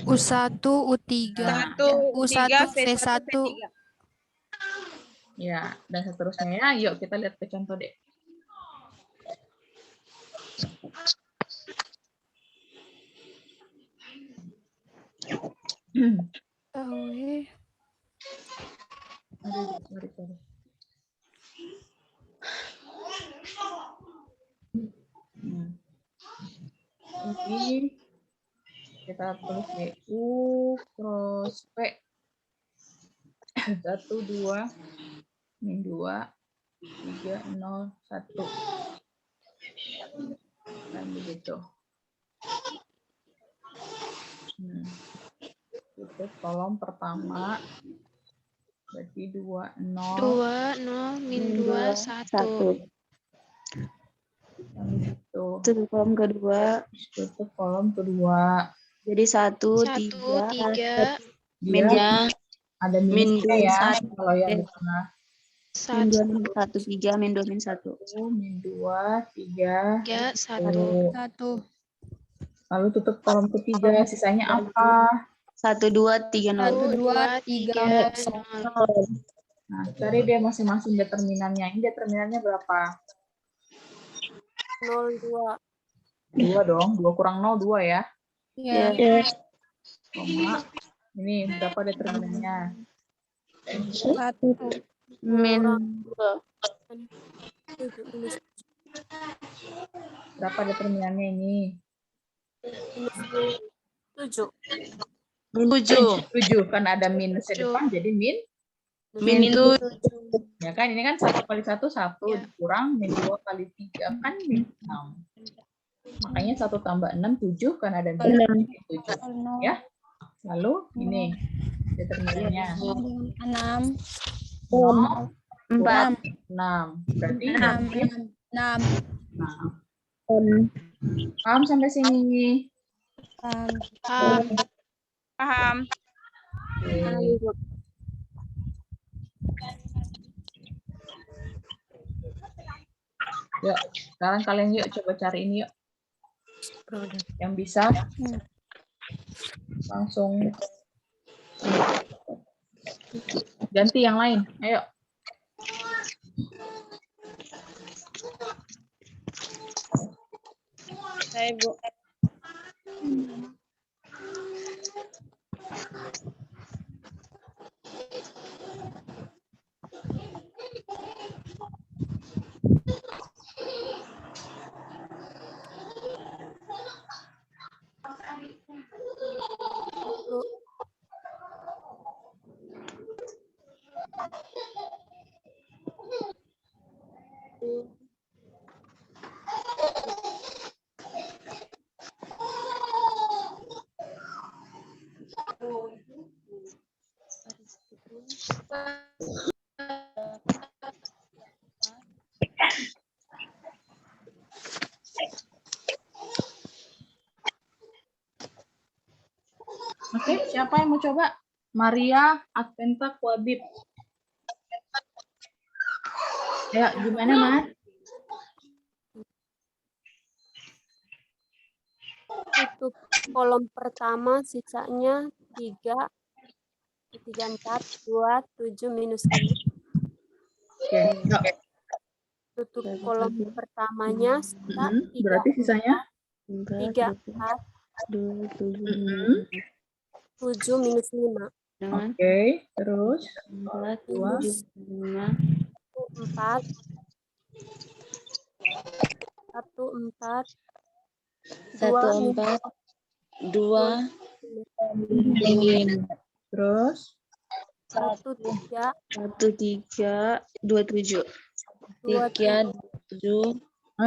U1, U3, Nah, 1, U1, 3, V1. V1. ya, dan seterusnya ya. Yuk kita lihat ke contoh deh. Aduh, sorry. Ini kita tulis U cross P 1, 2, min 2, 3, 0, 1. Dan begitu. Tutup kolom pertama. Berarti 2, 0. 2, 0, min 2, 1. Dan begitu. Tutup kolom kedua. Tutup kolom kedua. Jadi 1, 1, 3. 3, Dia ada min minusnya ya. 1. Kalau yang di tengah. Min 2, 1, min 1, 3, min 2, min 1. Min 2, 3, 3, 1. 1. Lalu tutup kolom ketiga. Sisanya apa? 1, 2, 3, 0. 1, 2, 3, 0. Nah, cari dia masing-masing determinannya. Ini determinannya berapa? 0, 2. 2 dong. 2 kurang 0, 2 ya. ya. Koma. Ini berapa determinannya? 1. Min 7, Berapa determinannya ini? 7. 7. Kan ada minusnya Tujuh. depan, jadi min. min 7. Ya kan, ini kan 1 kali 1, 1. Ya. Kurang min 2 kali 3, kan min 6. Makanya 1 tambah 6, 7. Kan ada min 7. Ya. Lalu ini determinannya. 6. 0, 4. 6. Berarti 6. 6. paham sampai sini? Paham. Paham. Yuk, sekarang kalian yuk coba cari ini yuk. Yang bisa langsung ganti yang lain. Ayo. Saya, Bu. Oke, siapa yang mau coba? Maria, Adventa, Kuabib. Ya, gimana, Mas? Tutup kolom pertama, sisanya 3, 4, 2, 7, minus 5. Oke, yuk. Tutup kolom pertamanya, sisa 3, Berarti sisanya? 3, 4, 2, 7, minus 5. Oke, terus? 4, 2, 5. 4, 1, 4, 1, 4, 2, terus? 1, 3, 1, 3, 2, 7. 3, 7.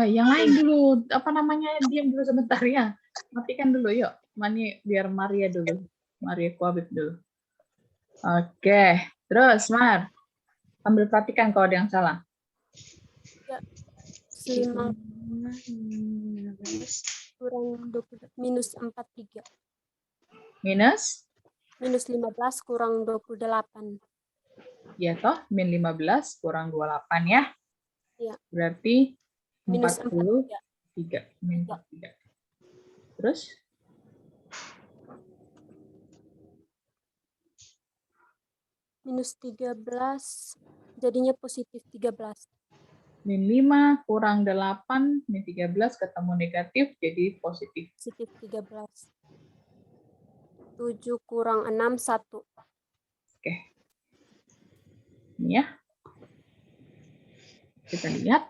Yang lain dulu. Apa namanya? Diam dulu sebentar ya. Matikan dulu, yuk. Biar Maria dulu. Maria Kuabib dulu. Oke, terus Mar. Sambil perhatikan kalau ada yang salah. 5 kurang 20, minus 43. Minus? Minus 15 kurang 28. Ya toh, min 15 kurang 28 ya. Iya. Berarti Minus 43. Min 43. Terus? Minus 13, jadinya positif 13. Min 5 kurang 8, min 13 ketemu negatif, jadi positif. Positif 13. 7 kurang 6, 1. Oke. Ini ya. Kita lihat.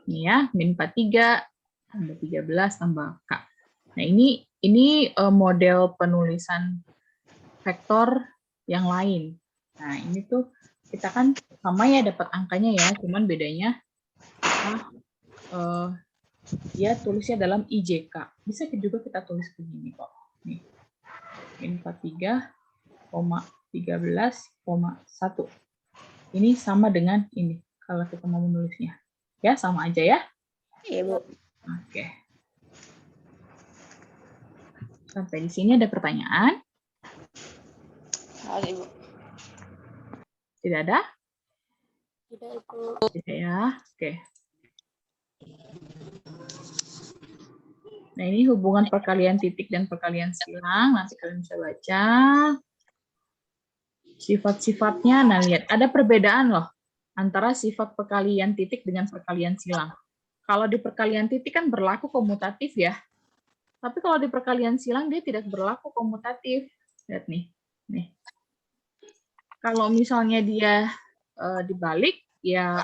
Ini ya, min 43 tambah 13 tambah K. Nah, ini model penulisan vektor yang lain. Nah, ini tuh kita kan sama ya dapat angkanya ya, cuman bedanya dia tulisnya dalam IJK. Bisa juga kita tulis begini kok. Nih. Min 43,13,1. Ini sama dengan ini kalau kita mau menulisnya. Ya, sama aja ya. Iya, Bu. Oke. Sampai di sini ada pertanyaan? Ada, Ibu. Tidak ada? Tidak, Ibu. Tidak ya. Oke. Nah, ini hubungan perkalian titik dan perkalian silang. Nanti kalian bisa baca. Sifat-sifatnya, nah lihat. Ada perbedaan loh antara sifat perkalian titik dengan perkalian silang. Kalau di perkalian titik kan berlaku komutatif ya. Tapi kalau di perkalian silang dia tidak berlaku komutatif. Lihat nih. Nih. Kalau misalnya dia dibalik, ya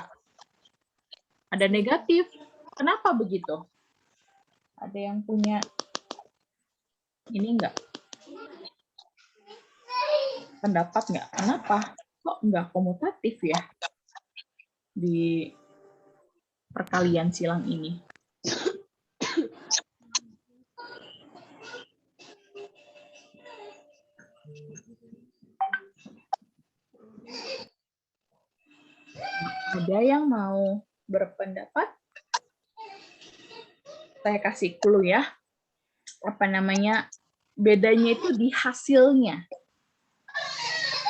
ada negatif. Kenapa begitu? Ada yang punya ini enggak? Pendapat enggak? Kenapa? Kok enggak komutatif ya di perkalian silang ini? Ada yang mau berpendapat? Saya kasih clue ya. Apa namanya? Bedanya itu di hasilnya.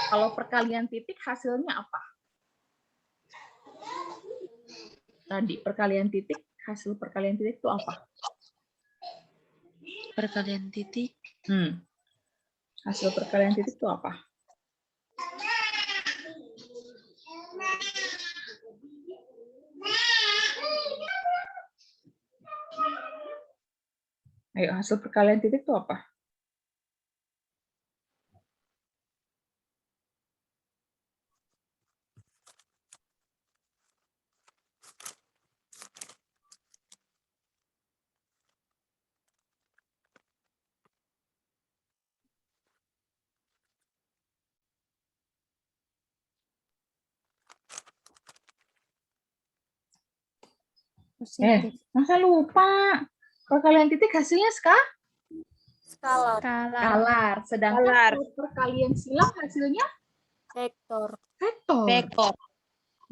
Kalau perkalian titik hasilnya apa? Tadi perkalian titik, hasil perkalian titik itu apa? Perkalian titik. Hasil perkalian titik itu apa? Ayo, hasil perkalian titik itu apa? Positif. Masa lupa? Perkalian titik hasilnya Skalar. skalar. Sedangkan Skalar. kalau perkalian silang hasilnya Vektor. vektor. Vektor.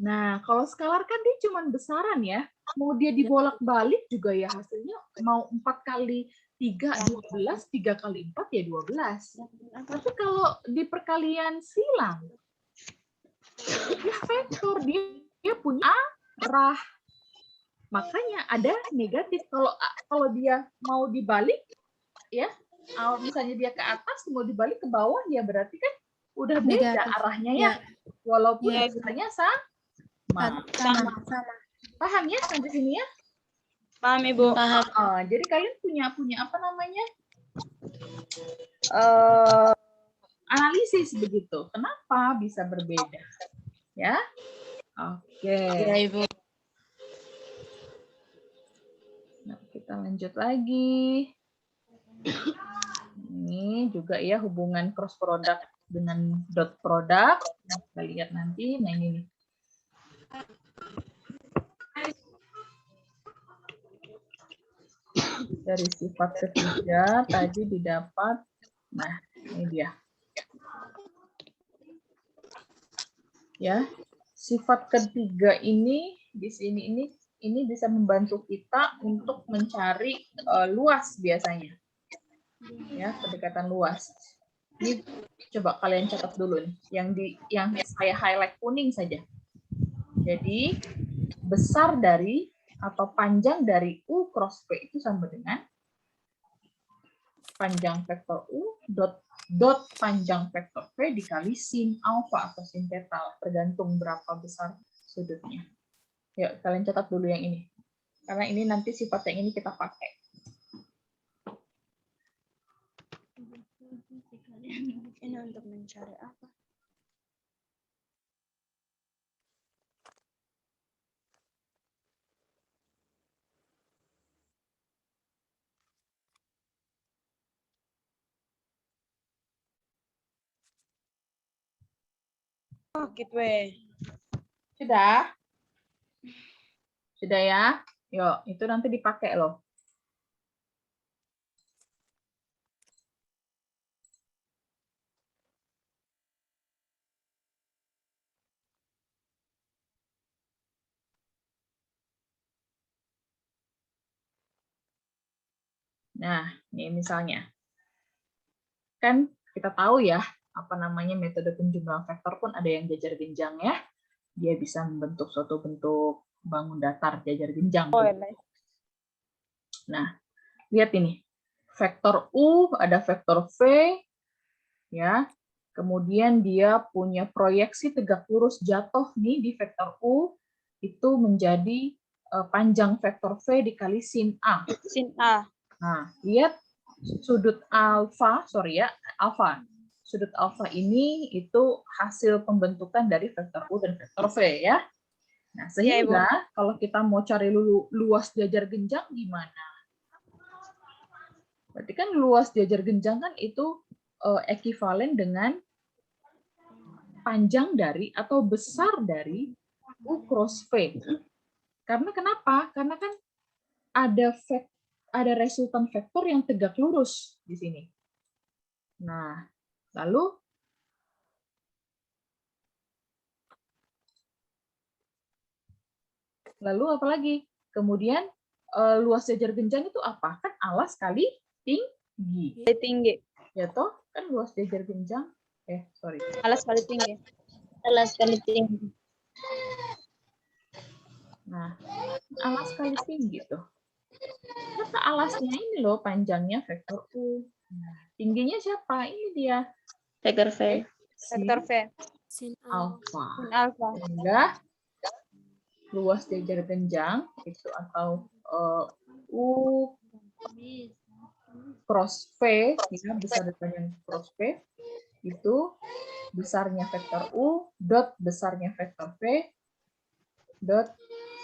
Nah, kalau skalar kan dia cuma besaran ya. Mau dia dibolak-balik juga ya hasilnya mau 4 kali 3, 12, 3 kali 4 ya 12. Tapi kalau di perkalian silang, dia vektor, dia punya arah. Makanya ada negatif. Kalau dia mau dibalik, ya, misalnya dia ke atas, mau dibalik ke bawah, ya berarti kan udah beda Negatif. arahnya ya. Walaupun Ya. besarnya sama. Sama. Paham ya sampai sini ya? Paham, Ibu? Paham. Jadi kalian punya apa namanya? Analisis begitu. Kenapa bisa berbeda? Ya. Oke. Ya, Ibu. Nah, kita lanjut lagi. Ini juga ya hubungan cross product dengan dot product. Nah, kita lihat nanti. Nah, ini nih. Dari sifat ketiga tadi didapat. Nah, ini dia. Ya, sifat ketiga ini di sini ini bisa membantu kita untuk mencari luas biasanya. Ya, pendekatan luas. Ini coba kalian catat dulu nih, yang saya highlight kuning saja. Jadi besar dari atau panjang dari U cross P itu sama dengan panjang vektor U dot panjang vektor P dikali sin alfa atau sin theta, tergantung berapa besar sudutnya. Yuk, kalian catat dulu yang ini. Karena ini nanti sifat yang ini kita pakai. Ini untuk mencari apa? Gitu weh. Sudah? Sudah ya? Yuk, itu nanti dipakai loh. Nah, ini misalnya. Kan kita tahu ya, apa namanya metode penjumlahan vektor pun ada yang jajar jenjang ya. Dia bisa membentuk suatu bentuk bangun datar jajar jenjang. Nah, lihat ini. Vektor U, ada vektor V, ya. Kemudian dia punya proyeksi tegak lurus jatuh nih di vektor U, itu menjadi panjang vektor V dikali sin A. Sin A. Nah, lihat sudut alfa, alfa. Sudut alfa ini itu hasil pembentukan dari vektor U dan vektor V ya. Nah, sehingga kalau kita mau cari luas jajar genjang gimana? Berarti kan luas jajar genjang kan itu ekivalen dengan panjang dari atau besar dari U cross V. Karena kenapa? Karena kan ada resultan vektor yang tegak lurus di sini. Nah, lalu apa lagi? Kemudian luas jajar genjang itu apa? Kan alas kali tinggi. Tinggi. Ya toh, kan luas jajar genjang. Alas kali tinggi. Alas kali tinggi. Nah, alas kali tinggi tuh. Maka alasnya ini loh panjangnya vektor U. Nah, tingginya siapa? Ini dia. Vektor V. Vektor V. Sin Alfa. Sin alfa. Sehingga luas jajar genjang itu atau U cross V, ya, besar dan panjang cross V, itu besarnya vektor U dot besarnya vektor V dot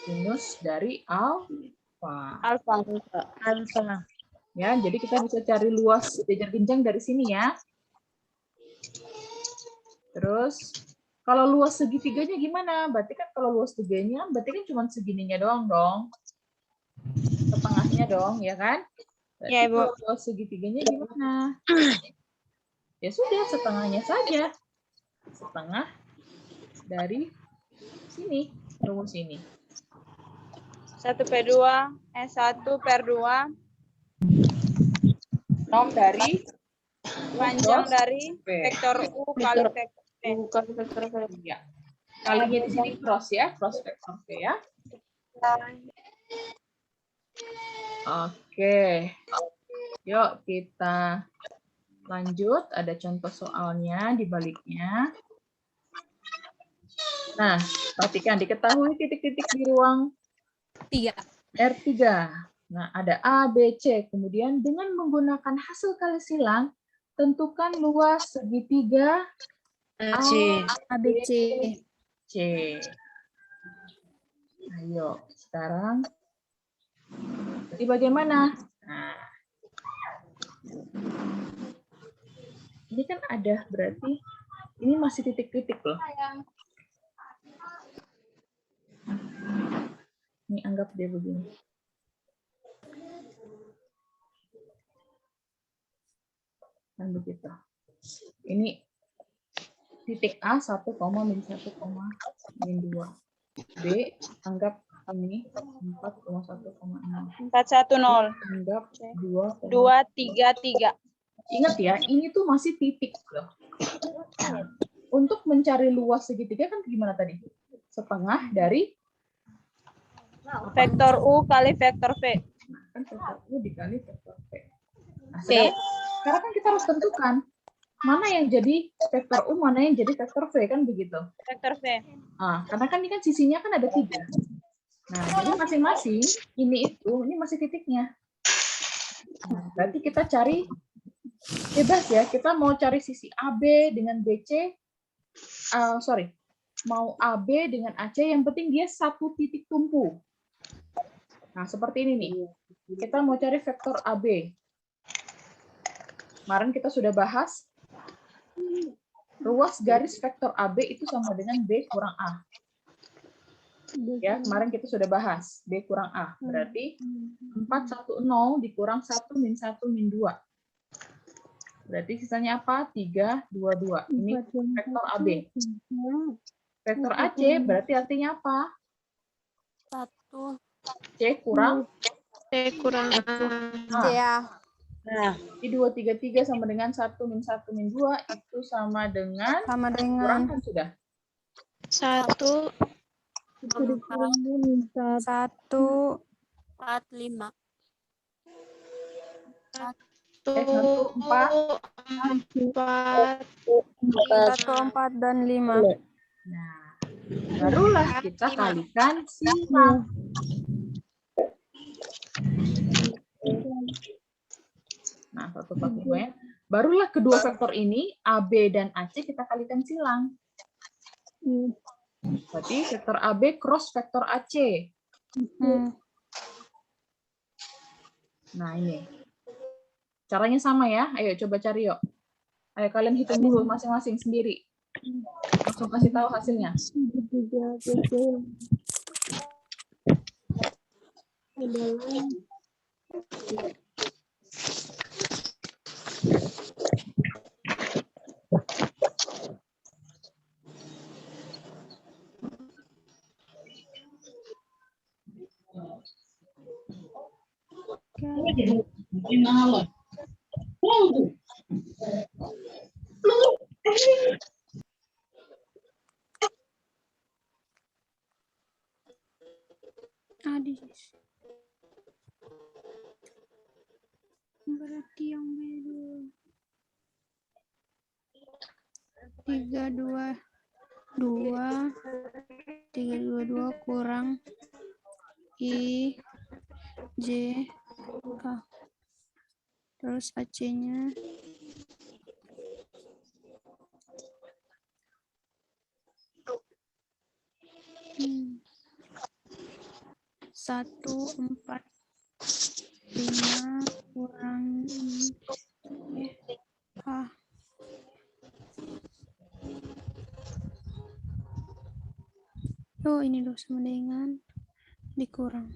sinus dari alfa. Alfa. Ya, jadi kita bisa cari luas jajar genjang dari sini ya. Terus kalau luas segitiganya gimana? Berarti kan kalau luas segitiga berarti kan cuma segininya doang dong. Setengahnya dong, ya kan? Berarti Ya, Ibu. kalau luas segitiganya gimana? Ya sudah, setengahnya saja. Setengah dari sini, rumus ini. 1/2, 1/2 Nom dari panjang dari V. vektor U kali vektor V. Bukan vektor V. Ya. Kalinya di sini cross ya, cross vektor V ya. Oke. Yuk kita lanjut, ada contoh soalnya di baliknya. Nah, perhatikan diketahui titik-titik di ruang 3. R3. Nah, ada A, B, C. Kemudian dengan menggunakan hasil kali silang, tentukan luas segitiga ABC. C. Ayo, sekarang jadi bagaimana? Nah, ini kan ada, berarti ini masih titik-titik loh. Ini anggap dia begini. Kan begitu. Ini titik A 1, min 1, min 2. B anggap ini 4,1,6. 410. Anggap 2, 233. Ingat ya, ini tuh masih titik loh. Untuk mencari luas segitiga kan gimana tadi? Setengah dari Vektor U kali vektor V. kan vektor U dikali vektor V. Nah, sekarang kan kita harus tentukan mana yang jadi vektor U, mana yang jadi vektor V, kan begitu. Vektor V. Nah, karena kan ini kan sisinya kan ada 3. Nah, jadi masing-masing ini masih titiknya. Nah, berarti kita cari Bebas ya, kita mau cari sisi AB dengan BC, mau AB dengan AC, yang penting dia satu titik tumpu. Nah, seperti ini nih. Kita mau cari vektor AB. Kemarin kita sudah bahas, ruas garis vektor AB itu sama dengan B kurang A. Ya, kemarin kita sudah bahas, B kurang A. Berarti 410 dikurang 1 min 1 min 2. Berarti sisanya apa? 3, 2, 2. Ini vektor AB. Vektor AC berarti artinya apa? 1 C kurang C kurang A. A. ya. Jadi 2, 3, 3 sama dengan 1 min 1 min 2 itu sama dengan kurangkan sudah. 1 1 4 5 1, 4. 4 dan 5. Nah, barulah kita kalikan silang. Nah, 145 ya. Barulah kedua vektor ini, AB dan AC, kita kalikan silang. Berarti vektor AB cross vektor AC. Nah, ini. Caranya sama ya. Ayo coba cari yuk. Ayo kalian hitung dulu masing-masing sendiri. Langsung kasih tahu hasilnya. Berarti yang beda 3, 2, 2, 3, 2, 2 kurang I, J, K. Terus AC-nya 1, 4, 5 kurang I, K. Oh, ini loh sama dengan dikurang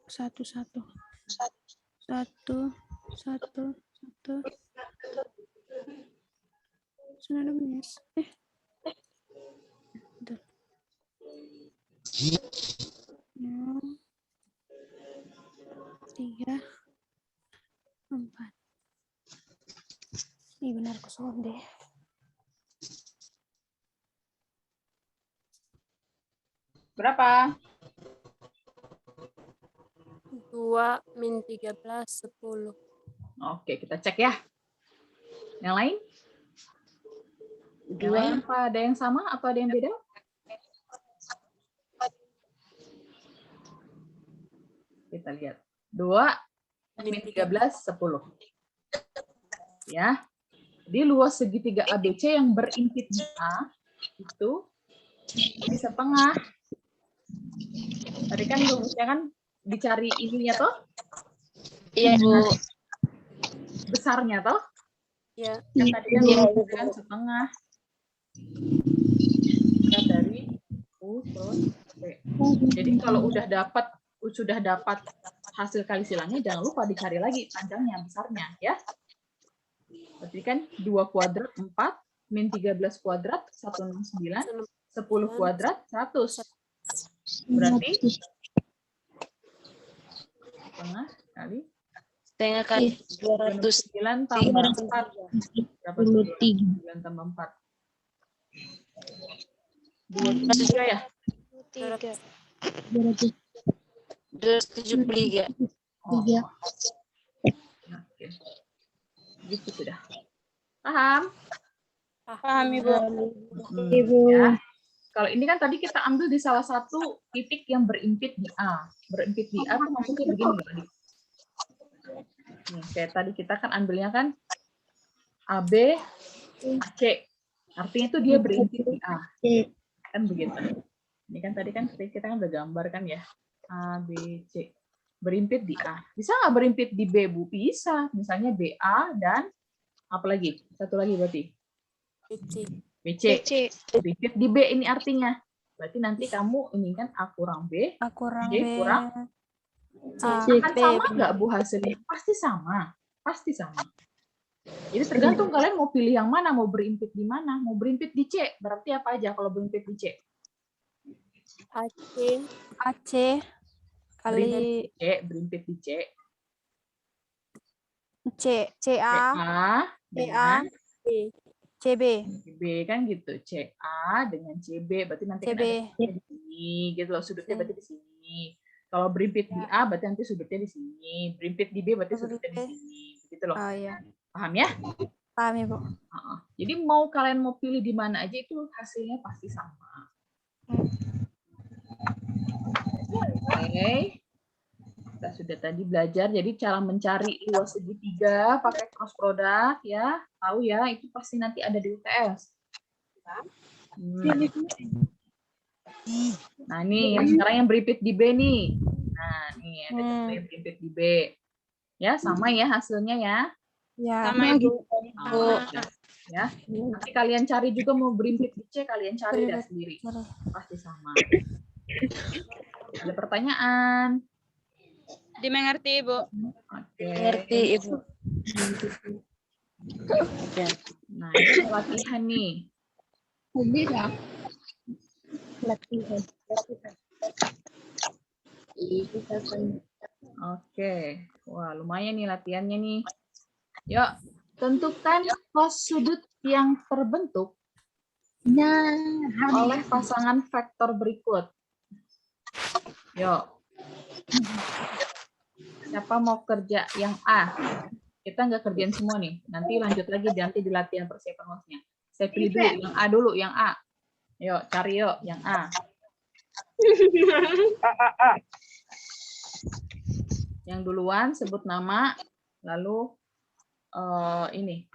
1, 1. 1, 1, 1. Sudah ada minus. Bentar. 0, 3, 4. Ini benar kosong deh. Berapa? 2 min 13 10. Oke, kita cek ya. Yang lain? Yang lain apa ada yang sama atau ada yang beda? Kita lihat. 2 min 13 10. Ya. Di luas segitiga ABC yang berimpit di A itu di setengah. Tadi kan rumusnya kan dicari ininya toh? Iya, Bu. Besarnya toh? Ya. Kan tadi kan rumusnya setengah. Ya, dari U terus B. Jadi kalau sudah dapat hasil kali silangnya, jangan lupa dicari lagi panjangnya, besarnya ya. Berarti kan 2 kuadrat 4, min 13 kuadrat 169, 10 kuadrat 100. Berarti setengah kali 209 tambah 4. Berapa? 9 tambah 4. 23 ya? 273. Oh. Oke. Gitu sudah. Paham? Paham, Ibu. Ya. Kalau ini kan tadi kita ambil di salah satu titik yang berimpit di A. Berimpit di A itu maksudnya begini. Nih, kayak tadi kita kan ambilnya kan AB, AC. Artinya itu dia berimpit di A. Kan begitu. Ini kan tadi kan kita kan udah gambar kan ya. A, B, C. Berimpit di A. Bisa nggak berimpit di B, Bu? Bisa. Misalnya BA dan apa lagi? Satu lagi berarti. BC. Berimpit di B ini artinya. Berarti nanti kamu ini kan A kurang B, A kurang B B. kurang C. A, Akan B, sama nggak Bu hasilnya? Pasti sama. Pasti sama. Jadi tergantung kalian mau pilih yang mana, mau berimpit di mana. Mau berimpit di C, berarti apa aja kalau berimpit di C? AC kali C, berimpit di C. C, CA, CA dengan B. CB, CB kan gitu. CA dengan CB berarti nanti kan CB. ada sudutnya di sini gitu loh. Sudutnya berarti di sini. Kalau berimpit di A berarti nanti sudutnya di sini. Berimpit di B berarti sudutnya di sini. Gitu loh. Oh iya, Paham ya? paham Ibu. Jadi mau kalian mau pilih di mana aja itu hasilnya pasti sama. Oke. Kita sudah tadi belajar, jadi cara mencari luas segitiga pakai cross product ya, tahu ya, itu pasti nanti ada di UTS. Nah nih, yang sekarang yang berimpit di B nih. Nah nih, ada yang berimpit di B. Ya, sama ya hasilnya ya. Ya, Sama Ibu. Ya, nanti kalian cari juga mau berimpit di C, kalian cari dah sendiri. Pasti sama. Ada pertanyaan? Dimengerti, Ibu. Oke. Ngerti, Ibu. Nah, ini latihan nih. Oke. Wah, lumayan nih latihannya nih. Yuk, tentukan cos sudut yang terbentuk oleh pasangan vektor berikut. Yuk. Siapa mau kerja yang A? Kita nggak kerjain semua nih. Nanti lanjut lagi nanti di latihan persiapan hostnya. Saya pilih dulu yang A dulu, yang A. Yuk, cari yuk yang A. Yang duluan sebut nama, lalu ini.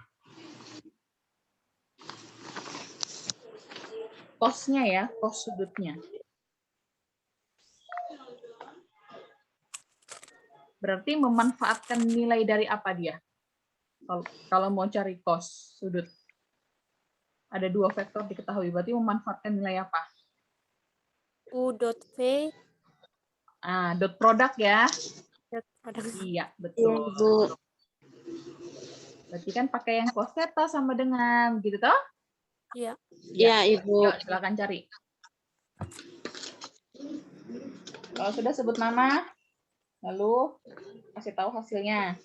Cosnya ya, cos sudutnya. Berarti memanfaatkan nilai dari apa dia? Kalau mau cari cos sudut. Ada dua vektor diketahui, berarti memanfaatkan nilai apa? U dot V. Dot product ya. Produk. Iya, betul. Berarti kan pakai yang cos theta sama dengan gitu toh? Iya. Iya, Ibu. Yuk, silakan cari. Kalau sudah sebut nama, lalu kasih tahu hasilnya.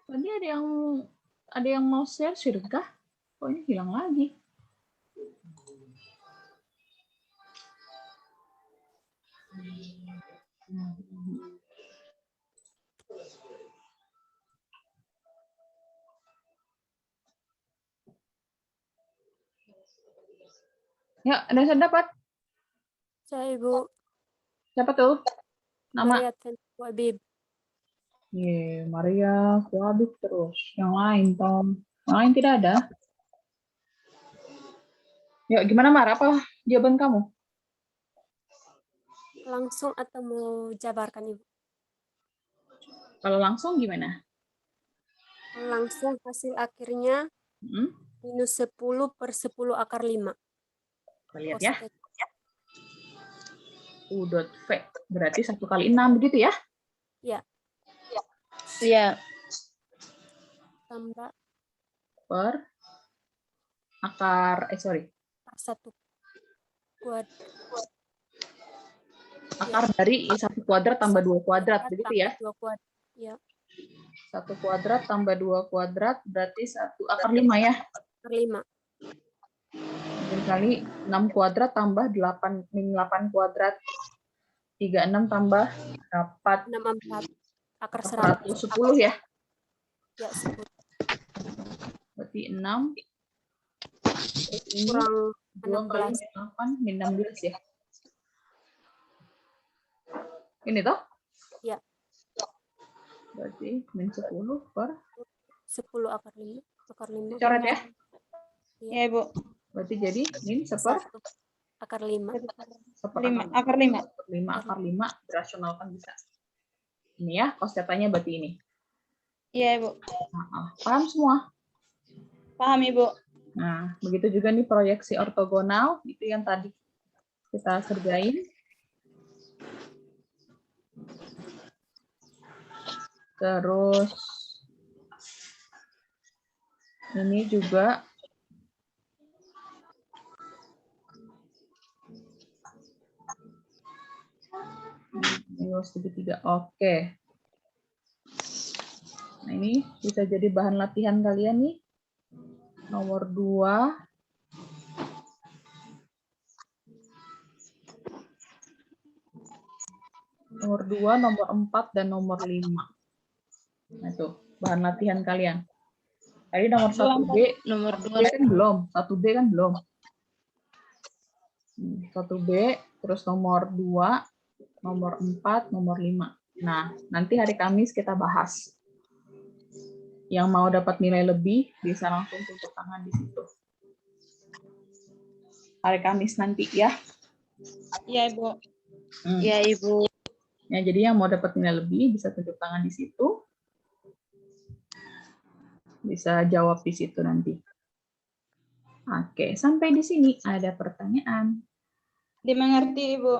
Tadi ada yang mau share kah? Kok ini hilang lagi? Ya, ada yang dapat? Saya Ibu Siapa tuh? Nama? Maria Wabib. Ye, Maria, Wabib terus. Yang lain, Tom. Yang lain tidak ada? Yuk, gimana, Mar? Apa jawaban kamu? Langsung atau mau jabarkan Ibu? Kalau langsung gimana? Langsung hasil akhirnya Hmm? minus 10 per 10 akar 5. Kita lihat ya. Cos U.V. Berarti 1 kali 6, begitu ya? Ya, Iya. tambah Per akar, per 1 kuadrat. akar dari 1 kuadrat tambah 2 kuadrat, begitu ya? 2 kuadrat. Ya, 1 kuadrat tambah 2 kuadrat berarti 1 akar 5 ya? akar 5. Kali 6 kuadrat tambah 8 min 8 kuadrat. 36 tambah 4 64 akar 100. 110 ya? Ya, 10. Berarti 6 terus ini Kurang 2 kali 16. 8 min 16 ya? Ini toh? Ya, Berarti min 10 per 10 akar 5. Akar 5. coret ya? Ya, Ibu. Berarti jadi min seper 1 akar 5. seper 5, akar 5. 5 akar 5 dirasionalkan bisa. Ini ya, cos θ-nya berarti ini. Iya, Ibu. Nah, paham semua? Paham, Ibu. Nah, begitu juga nih proyeksi ortogonal, itu yang tadi kita kerjain. Terus ini juga minus segitiga. Oke. Nah, ini bisa jadi bahan latihan kalian nih. Nomor 2. Nomor 2, nomor 4, dan nomor 5. Nah, itu bahan latihan kalian. Tadi nomor 1B, Nomor 1B kan belum. 1B kan belum. 1B, terus nomor 2, nomor 4, nomor 5. Nah, nanti hari Kamis kita bahas. Yang mau dapat nilai lebih, bisa langsung tutup tangan di situ. Hari Kamis nanti ya. Iya, Ibu. Iya, Ibu. Ya, jadi yang mau dapat nilai lebih, bisa tutup tangan di situ. Bisa jawab di situ nanti. Oke, sampai di sini ada pertanyaan. Dimengerti, Ibu.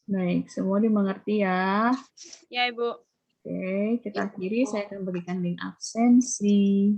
Baik, semua dimengerti ya. Ya, Ibu. Oke, kita akhiri. Saya akan berikan link absensi.